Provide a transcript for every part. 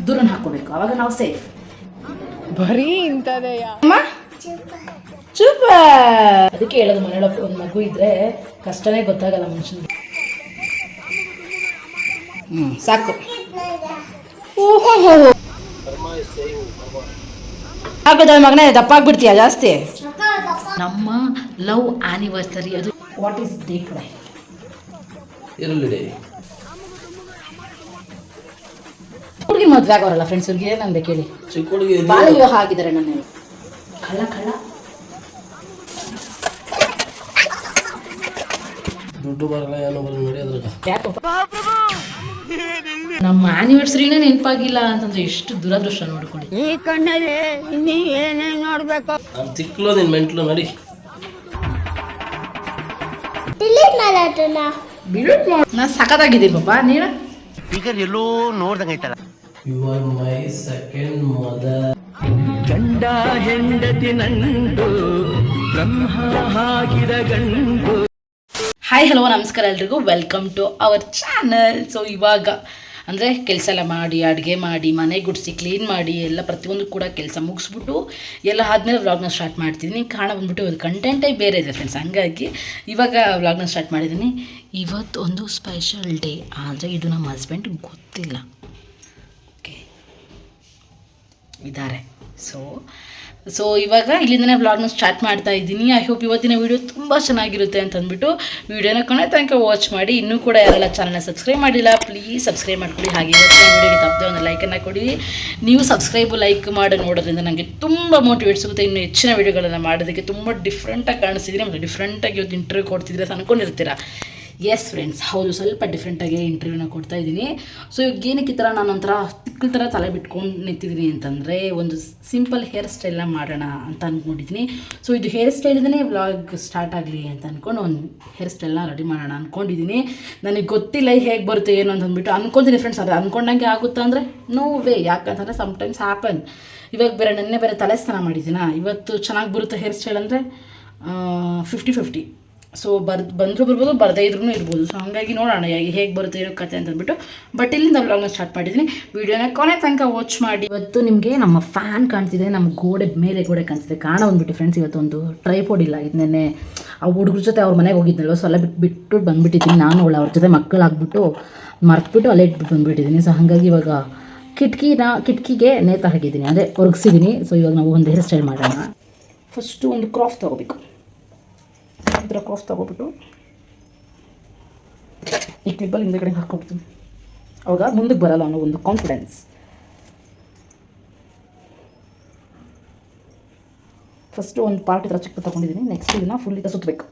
ದೂರನ ಹಾಕೋಬೇಕು, ಅವಾಗ ನಾವು ಸೇಫ್. ಬರೀ ಇಂಥದೆಯ ಚುಪ. ಅದಕ್ಕೆ ಹೇಳೋದು, ಮನೆಯೊಳಗೆ ಒಂದು ಮಗು ಇದ್ರೆ ಕಷ್ಟನೇ ಗೊತ್ತಾಗಲ್ಲ ಮನುಷ್ಯನಿಗೆ. ಸಾಕು. ಹಾಕೋದ ಮಗನೇ, ದಪ್ಪ ಆಗ್ಬಿಡ್ತೀಯ ಜಾಸ್ತಿ. ನಮ್ಮ ಲವ್ ಆನಿವರ್ಸರಿ, ಅದು ವಾಟ್ ಈಸ್ ಡೇ ಟುಡೇ? ಈರುಳ್ಳಿ ಡೇ. ಹುಡುಗಿ ಮದುವೆ ಆಗೋರಲ್ಲ ಫ್ರೆಂಡ್ಸ್, ಹುಡುಗಿ ಏನಂದೆ ಕೇಳಿ, ಚಿಕ್ಕ ಹುಡುಗಿ ಬಾಳ ವಿವಾಹ ಆಗಿದ್ದಾರೆ. ನನ್ನ ಕಳ್ಳ ಕಳ್ಳ ದುಡ್ಡು ಬರಲ್ಲ, ಏನೋ ಬರಲ್ಲ, ನಡೆಯೋದ್ರಾಗ. ಯಾಕಪ್ಪ ನಮ್ಮ ಆನಿವರ್ಸರಿನೇ ನೆನಪಾಗಿಲ್ಲ ಅಂತಂದ್ರೆ ಎಷ್ಟು ದುರದೃಷ್ಟ ನೋಡ್ಕೊಳ್ಳಿ. ಈ ಕಣ್ಣಲ್ಲಿ ಇನ್ನೀ ಏನೇನು ನೋಡ್ಬೇಕು. ನಾನು ತಿಕ್ಲು, ನಿನ್ ಮೆಂಟ್ಲು, ನಡಿ. ನಾ ಸಖತ್ತಾಗಿದ್ದೀನಿ ಪಾಪ. ನೀನು ಈಗ ಎಲ್ಲೋ ನೋಡ್ದಂಗೈತಲ್ಲ. You are my second mother. ಗಂಡ ಹೆಂಡತಿ ನಂಟು ಬ್ರಹ್ಮ ಹಾಕಿದ ಗಂಟು. ಹಾಯ್ ಹಲೋ ನಮಸ್ಕಾರ ಎಲ್ರಿಗೂ, welcome to our channel. So ಇವಾಗ ಅಂದರೆ ಕೆಲಸ ಎಲ್ಲ ಮಾಡಿ, ಅಡುಗೆ ಮಾಡಿ, ಮನೆ ಗುಡಿಸಿ ಕ್ಲೀನ್ ಮಾಡಿ, ಎಲ್ಲ ಪ್ರತಿಯೊಂದು ಕೂಡ ಕೆಲಸ ಮುಗಿಸ್ಬಿಟ್ಟು ಎಲ್ಲ ಆದಮೇಲೆ ವ್ಲಾಗ್ನ ಸ್ಟಾರ್ಟ್ ಮಾಡ್ತಿದ್ದೀನಿ. ಕಾರಣ ಬಂದ್ಬಿಟ್ಟು ಇವತ್ತು ಕಂಟೆಂಟೇ ಬೇರೆ ಇದೆ ಫ್ರೆಂಡ್ಸ್, ಹಂಗಾಗಿ ಇವಾಗ ವ್ಲಾಗ್ನ ಸ್ಟಾರ್ಟ್ ಮಾಡಿದ್ದೀನಿ. ಇವತ್ತು ಒಂದು ಸ್ಪೆಷಲ್ ಡೇ, ಆದರೆ ಇದು ನಮ್ಮ ಹಸ್ಬೆಂಡ್ ಗೊತ್ತಿಲ್ಲ. ಓಕೆ ಇದ್ದಾರೆ. ಸೊ ಇವಾಗ ಇಲ್ಲಿಂದನೇ ವ್ಲಾಗ್ನ ಸ್ಟಾರ್ಟ್ ಮಾಡ್ತಾ ಇದ್ದೀನಿ. ಐ ಹೋಪ್ ಇವತ್ತಿನ ವೀಡಿಯೋ ತುಂಬ ಚೆನ್ನಾಗಿರುತ್ತೆ ಅಂತ ಅಂದ್ಬಿಟ್ಟು ವೀಡಿಯೋನ ಕೊನೆ ತನಕ ವಾಚ್ ಮಾಡಿ. ಇನ್ನೂ ಕೂಡ ಯಾರೆಲ್ಲ ಚಾನಲ್ನ ಸಬ್ಸ್ಕ್ರೈಬ್ ಮಾಡಿಲ್ಲ, ಪ್ಲೀಸ್ ಸಬ್ಸ್ಕ್ರೈಬ್ ಮಾಡ್ಕೊಳ್ಳಿ. ಹಾಗೆ ಇವತ್ತಿನ ವೀಡಿಯೋಗೆ ತಪ್ಪದೆ ಒಂದು ಲೈಕನ್ನು ಕೊಡಿ. ನೀವು ಸಬ್ಸ್ಕ್ರೈಬು ಲೈಕ್ ಮಾಡಿ ನೋಡೋದ್ರಿಂದ ನನಗೆ ತುಂಬ ಮೋಟಿವೇಟ್ ಸಿಗುತ್ತೆ ಇನ್ನೂ ಹೆಚ್ಚಿನ ವೀಡಿಯೋಗಳನ್ನು ಮಾಡೋದಕ್ಕೆ. ತುಂಬ ಡಿಫ್ರೆಂಟಾಗಿ ಕಾಣಿಸ್ತಿದ್ದೀನಿ, ಮತ್ತು ಡಿಫ್ರೆಂಟಾಗಿ ಇವತ್ತು ಇಂಟರ್ವ್ಯೂ ಕೊಡ್ತಿದ್ರೆ ಅಂತ ಅಂದ್ಕೊಂಡಿರ್ತೀರ. ಎಸ್ ಫ್ರೆಂಡ್ಸ್, ಹೌದು, ಸ್ವಲ್ಪ ಡಿಫ್ರೆಂಟಾಗಿ ಇಂಟರ್ವ್ಯೂನ ಕೊಡ್ತಾ ಇದ್ದೀನಿ. ಸೊ ಇವಾಗ ಏನಕ್ಕೆ ಈ ಥರ ನಾನು ಒಂಥರ ತಿಕ್ಕಲ್ ಥರ ತಲೆ ಬಿಟ್ಕೊಂಡು ನಿಂತಿದ್ದೀನಿ ಅಂತಂದರೆ, ಒಂದು ಸಿಂಪಲ್ ಹೇರ್ ಸ್ಟೈಲ್ನ ಮಾಡೋಣ ಅಂತ ಅಂದ್ಕೊಂಡಿದ್ದೀನಿ. ಸೊ ಇದು ಹೇರ್ ಸ್ಟೈಲಿಂದನೇ ವ್ಲಾಗ್ ಸ್ಟಾರ್ಟ್ ಆಗಲಿ ಅಂತ ಅಂದ್ಕೊಂಡು ಒಂದು ಹೇರ್ ಸ್ಟೈಲ್ನ ರೆಡಿ ಮಾಡೋಣ ಅಂದ್ಕೊಂಡಿದ್ದೀನಿ. ನನಗೆ ಗೊತ್ತಿಲ್ಲ ಹೇಗೆ ಬರುತ್ತೆ ಏನು ಅಂತ ಅಂದ್ಬಿಟ್ಟು ಅಂದ್ಕೊತೀನಿ ಫ್ರೆಂಡ್ಸ್. ಅದು ಅಂದ್ಕೊಂಡಂಗೆ ಆಗುತ್ತಾ ಅಂದರೆ ನೋ ವೇ, ಯಾಕಂತಂದರೆ ಸಮ್ಟೈಮ್ಸ್ ಹ್ಯಾಪನ್. ಇವಾಗ ನೆನ್ನೆ ಬೇರೆ ತಲೆ ಸ್ನಾನ ಮಾಡಿದ್ದೀನ, ಇವತ್ತು ಚೆನ್ನಾಗಿ ಬರುತ್ತೆ ಹೇರ್ ಸ್ಟೈಲ್ ಅಂದರೆ 50-50. ಸೊ ಬಂದರೂ ಬರ್ಬೋದು, ಬರದೇ ಇದ್ರೂ ಇರ್ಬೋದು. ಸೊ ಹಾಗಾಗಿ ನೋಡೋಣ ಹೇಗೆ ಬರುತ್ತೆ ಏನೋ ಕತೆ ಅಂತ ಅಂದ್ಬಿಟ್ಟು. ಬಟ್ ಇಲ್ಲಿಂದ ವ್ಲಾಗ್ನ ಸ್ಟಾರ್ಟ್ ಮಾಡಿದ್ದೀನಿ. ವೀಡಿಯೋನ ಕೊನೆ ತನಕ ವಾಚ್ ಮಾಡಿ. ಇವತ್ತು ನಿಮಗೆ ನಮ್ಮ ಫ್ಯಾನ್ ಕಾಣ್ತಿದೆ, ನಮ್ಮ ಗೋಡೆ ಮೇಲೆ ಗೋಡೆ ಕಾಣ್ತಿದೆ. ಕಾರಣ ಬಂದುಬಿಟ್ಟು ಫ್ರೆಂಡ್ಸ್, ಇವತ್ತೊಂದು ಟ್ರೈಪೋಡ್ ಇಲ್ಲ. ಇದು ನೆನ್ನೆ ಆ ಹುಡುಗ್ರ ಜೊತೆ ಅವ್ರ ಮನೆಗೆ ಹೋಗಿದ್ನಲ್ವ, ಸೊ ಅಲ್ಲೇ ಬಿಟ್ಟು ಬಂದುಬಿಟ್ಟಿದ್ದೀನಿ. ನಾನು ಅವ್ರ ಜೊತೆ ಮಕ್ಕಳಾಗ್ಬಿಟ್ಟು ಮರ್ತ್ಬಿಟ್ಟು ಅಲ್ಲೇ ಇಟ್ಬಿಟ್ಟು ಬಂದುಬಿಟ್ಟಿದ್ದೀನಿ. ಸೊ ಹಾಗಾಗಿ ಇವಾಗ ಕಿಟಕಿಗೆ ನೇತ ಹಾಕಿದ್ದೀನಿ, ಅದೇ ಒರಗಿಸಿದ್ದೀನಿ. ಸೊ ಇವಾಗ ನಾವು ಒಂದು ಹೇರ್ ಸ್ಟೈಲ್ ಮಾಡೋಣ. ಫಸ್ಟು ಒಂದು ಕ್ರಾಫ್ ತೊಗೋಬೇಕು. ಈ ಥರ ಕ್ರಾಫ್ ತೊಗೊಬಿಟ್ಟು ಈ ಕ್ಲಿಪ್ಪಲ್ಲಿ ಹಿಂದೆ ಕಡೆ ಹಾಕ್ಕೊಡ್ತೀನಿ. ಅವಾಗ ಮುಂದಕ್ಕೆ ಬರಲ್ಲ ಅನ್ನೋ ಒಂದು ಕಾನ್ಫಿಡೆನ್ಸ್. ಫಸ್ಟು ಒಂದು ಪಾರ್ಟ್ ಈ ಥರ ಚಿಕ್ಕ ತೊಗೊಂಡಿದ್ದೀನಿ. ನೆಕ್ಸ್ಟ್ ಇದನ್ನು ಫುಲ್ ಈ ಥರ ಸುತ್ತಬೇಕು.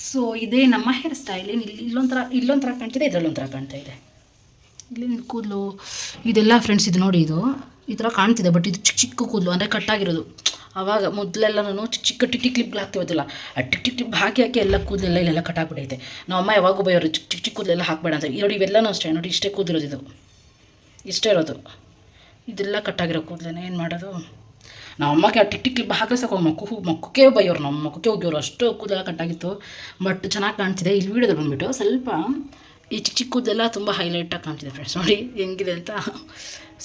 ಸೊ ಇದೇ ನಮ್ಮ ಹೇರ್ ಸ್ಟೈಲ್. ಇಲ್ಲೊಂಥರ ಕಾಣ್ತಿದೆ, ಇದರಲ್ಲೊಂಥರ ಕಾಣ್ತಾ ಇದೆ. ಇಲ್ಲಿ ಕೂದಲು ಇದೆಲ್ಲ ಫ್ರೆಂಡ್ಸ್, ಇದು ನೋಡಿ, ಇದು ಈ ಥರ ಕಾಣ್ತಿದೆ. ಬಟ್ ಇದು ಚಿಕ್ಕ ಚಿಕ್ಕ ಕೂದಲು ಅಂದರೆ ಕಟ್ಟಾಗಿರೋದು. ಆವಾಗ ಮೊದಲೆಲ್ಲ ನಾನು ಚಿಕ್ಕ ಟಿಕ್ ಕ್ಲಿಪ್ಗಳು ಹಾಕ್ತಿವತ್ತಲ್ಲ, ಆ ಟಿಕ್ ಕ್ಲಿಪ್ ಹಾಕಿ ಎಲ್ಲ ಕೂದಲೆಲ್ಲ ಇಲ್ಲೆಲ್ಲ ಕಟ್ಟಾಗ್ಬಿಟ್ಟೈತೆ. ನಮ್ಮ ಅಮ್ಮ ಯಾವಾಗೂ ಬೈಯೋರು ಚಿಕ್ಕ ಕೂದಲೆಲ್ಲ ಹಾಕಬೇಡ ಅಂತ. ನೋಡಿ ಇವೆಲ್ಲನೂ ಅಷ್ಟೇ, ನೋಡಿ ಇಷ್ಟೇ ಕೂದಿರೋದು, ಇದು ಇಷ್ಟೇ ಇರೋದು. ಇದೆಲ್ಲ ಕಟ್ಟಾಗಿರೋ ಕೂದಲೇನೆ ಏನು ಮಾಡೋದು. ನಮ್ಮ ಅಮ್ಮಗೆ ಆ ಟಿಕ್ ಕ್ಲಿಪ್ ಹಾಕಿದ್ರೆ ಸಾಕು, ಮಕ್ಕಕ್ಕೆ ಬೈಯೋರು, ನಮ್ಮ ಮಕ್ಕಕ್ಕೆ ಹೋಗ್ಯೋರು, ಅಷ್ಟು ಕೂದಲೆಲ್ಲ ಕಟ್ಟಾಗಿತ್ತು. ಬಟ್ ಚೆನ್ನಾಗಿ ಕಾಣ್ತಿದೆ. ಇಲ್ಲಿ ವೀಡಿಯೋದಲ್ಲಿ ಬಂದುಬಿಟ್ಟು ಸ್ವಲ್ಪ ಈ ಚಿಕ್ಕ ಕೂದಲೆಲ್ಲ ತುಂಬ ಹೈಲೈಟಾಗಿ ಕಾಣ್ತಿದೆ ಫ್ರೆಂಡ್ಸ್. ನೋಡಿ ಹೆಂಗಿದೆ ಅಂತ.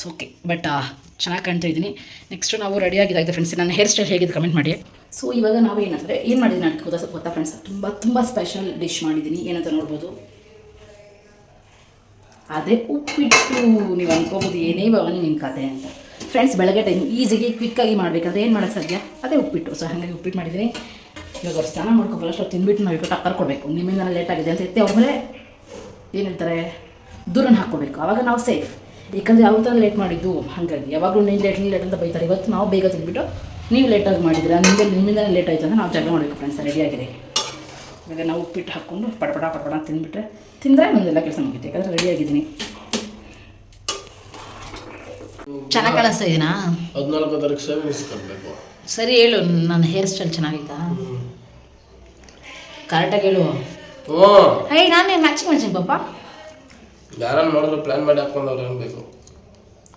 ಸೊ ಓಕೆ, ಬಟ್ ಚೆನ್ನಾಗಿ ಕಾಣ್ತಾ ಇದ್ದೀನಿ. ನೆಕ್ಸ್ಟು ನಾವು ರೆಡಿಯಾಗಿದ್ದಾಗಿದೆ ಫ್ರೆಂಡ್ಸ್. ನನ್ನ ಹೇರ್ ಸ್ಟೈಲ್ ಹೇಗಿದೆ ಕಮೆಂಟ್ ಮಾಡಿ. ಸೊ ಇವಾಗ ನಾವು ಏನು ಮಾಡಿದ್ದೀನಿ ಅಂತ ಗೊತ್ತಾ ಫ್ರೆಂಡ್ಸ್, ತುಂಬ ಸ್ಪೆಷಲ್ ಡಿಶ್ ಮಾಡಿದ್ದೀನಿ. ಏನಂತ ನೋಡ್ಬೋದು, ಅದೇ ಉಪ್ಪಿಟ್ಟು. ನೀವು ಅಂದ್ಕೋಬೋದು ಏನೇ ಭವಾನಿ ನಿಮ್ಮ ಕತೆ ಅಂತ. ಫ್ರೆಂಡ್ಸ್, ಬೆಳಗ್ಗೆ ಟೈಮ್ ಈಸಿಗೆ ಕ್ವಿಕ್ಕಾಗಿ ಮಾಡಬೇಕಾದ್ರೆ ಏನು ಮಾಡೋಕ್ಕೆ ಸಾಧ್ಯ, ಅದೇ ಉಪ್ಪಿಟ್ಟು. ಸೊ ಹಾಗಾಗಿ ಉಪ್ಪಿಟ್ಟು ಮಾಡಿದ್ದೀನಿ. ಇವಾಗ ಅವ್ರು ಸ್ನಾನ ಮಾಡ್ಕೊಬಲ್ಲ, ಅಷ್ಟು ತಿಂದ್ಬಿಟ್ಟು ನಾವು ಟಕ್ಕರ್ ಕೊಡಬೇಕು. ನಿಮ್ಮಿಂದ ಲೇಟ್ ಆಗಿದೆ ಅಂತ ಎತ್ತಿ ಅವ್ರ ಮೇಲೆ ಏನು ಹೇಳ್ತಾರೆ, ದೂರನ ಹಾಕ್ಕೋಬೇಕು. ಆವಾಗ ನಾವು ಸೇಫ್. ಯಾಕಂದರೆ ಯಾವ ಥರ ಲೇಟ್ ಮಾಡಿದ್ದು, ಹಾಗಾಗಿ ಯಾವಾಗಲೂ ನೀನು ಲೇಟ್ ಅಂತ ಬೈತಾರೆ. ಇವತ್ತು ನಾವು ಬೇಗ ತಿಂದ್ಬಿಟ್ಟು ನೀವು ಲೇಟಾಗಿ ಮಾಡಿದ್ರೆ ನಿಮ್ಮಿಂದ ಲೇಟ್ ಆಯಿತು ಅಂತ ನಾವು ಜಗಳ ಮಾಡಬೇಕು ಫ್ರೆಂಡ್ಸ್. ರೆಡಿಯಾಗಿದೆ. ಇವಾಗ ನಾವು ಉಪ್ಪಿಟ್ಟು ಹಾಕ್ಕೊಂಡು ಪಡಪಡ ಪಡಪಡ ತಿಂದುಬಿಟ್ರೆ ತಿಂದರೆ ಮುಂದೆಲ್ಲ ಕೆಲಸ ಮುಗಿತು. ಯಾಕಂದರೆ ರೆಡಿಯಾಗಿದ್ದೀನಿ. ಚೆನ್ನಾಗಿ ಕಾಣಿಸ್ತಾ ಇದೀನಾ? 14 ತಾರೀಕು ಸೇವಿಂಗ್ಸ್ ಕಟ್ಟಬೇಕು. ಸರಿ ಹೇಳು, ನನ್ನ ಹೇರ್ ಸ್ಟೈಲ್ ಚೆನ್ನಾಗೈತಾ? ಕರೆಕ್ಟಾಗಿ ಹೇಳು. ಹ್ಞೂ, ಏಯ್ ನಾನೇ ಮ್ಯಾಚಿಂಗ್ ಮಾಡ್ತೀನಿ ಪಾಪ. ಯಾರನ್ನ ನೋಡಿದ್ರೆ ಪ್ಲ್ಯಾನ್ ಮಾಡಿ ಹಾಕ್ಕೊಂಡವ್ರು ಅನ್ಬೇಕು.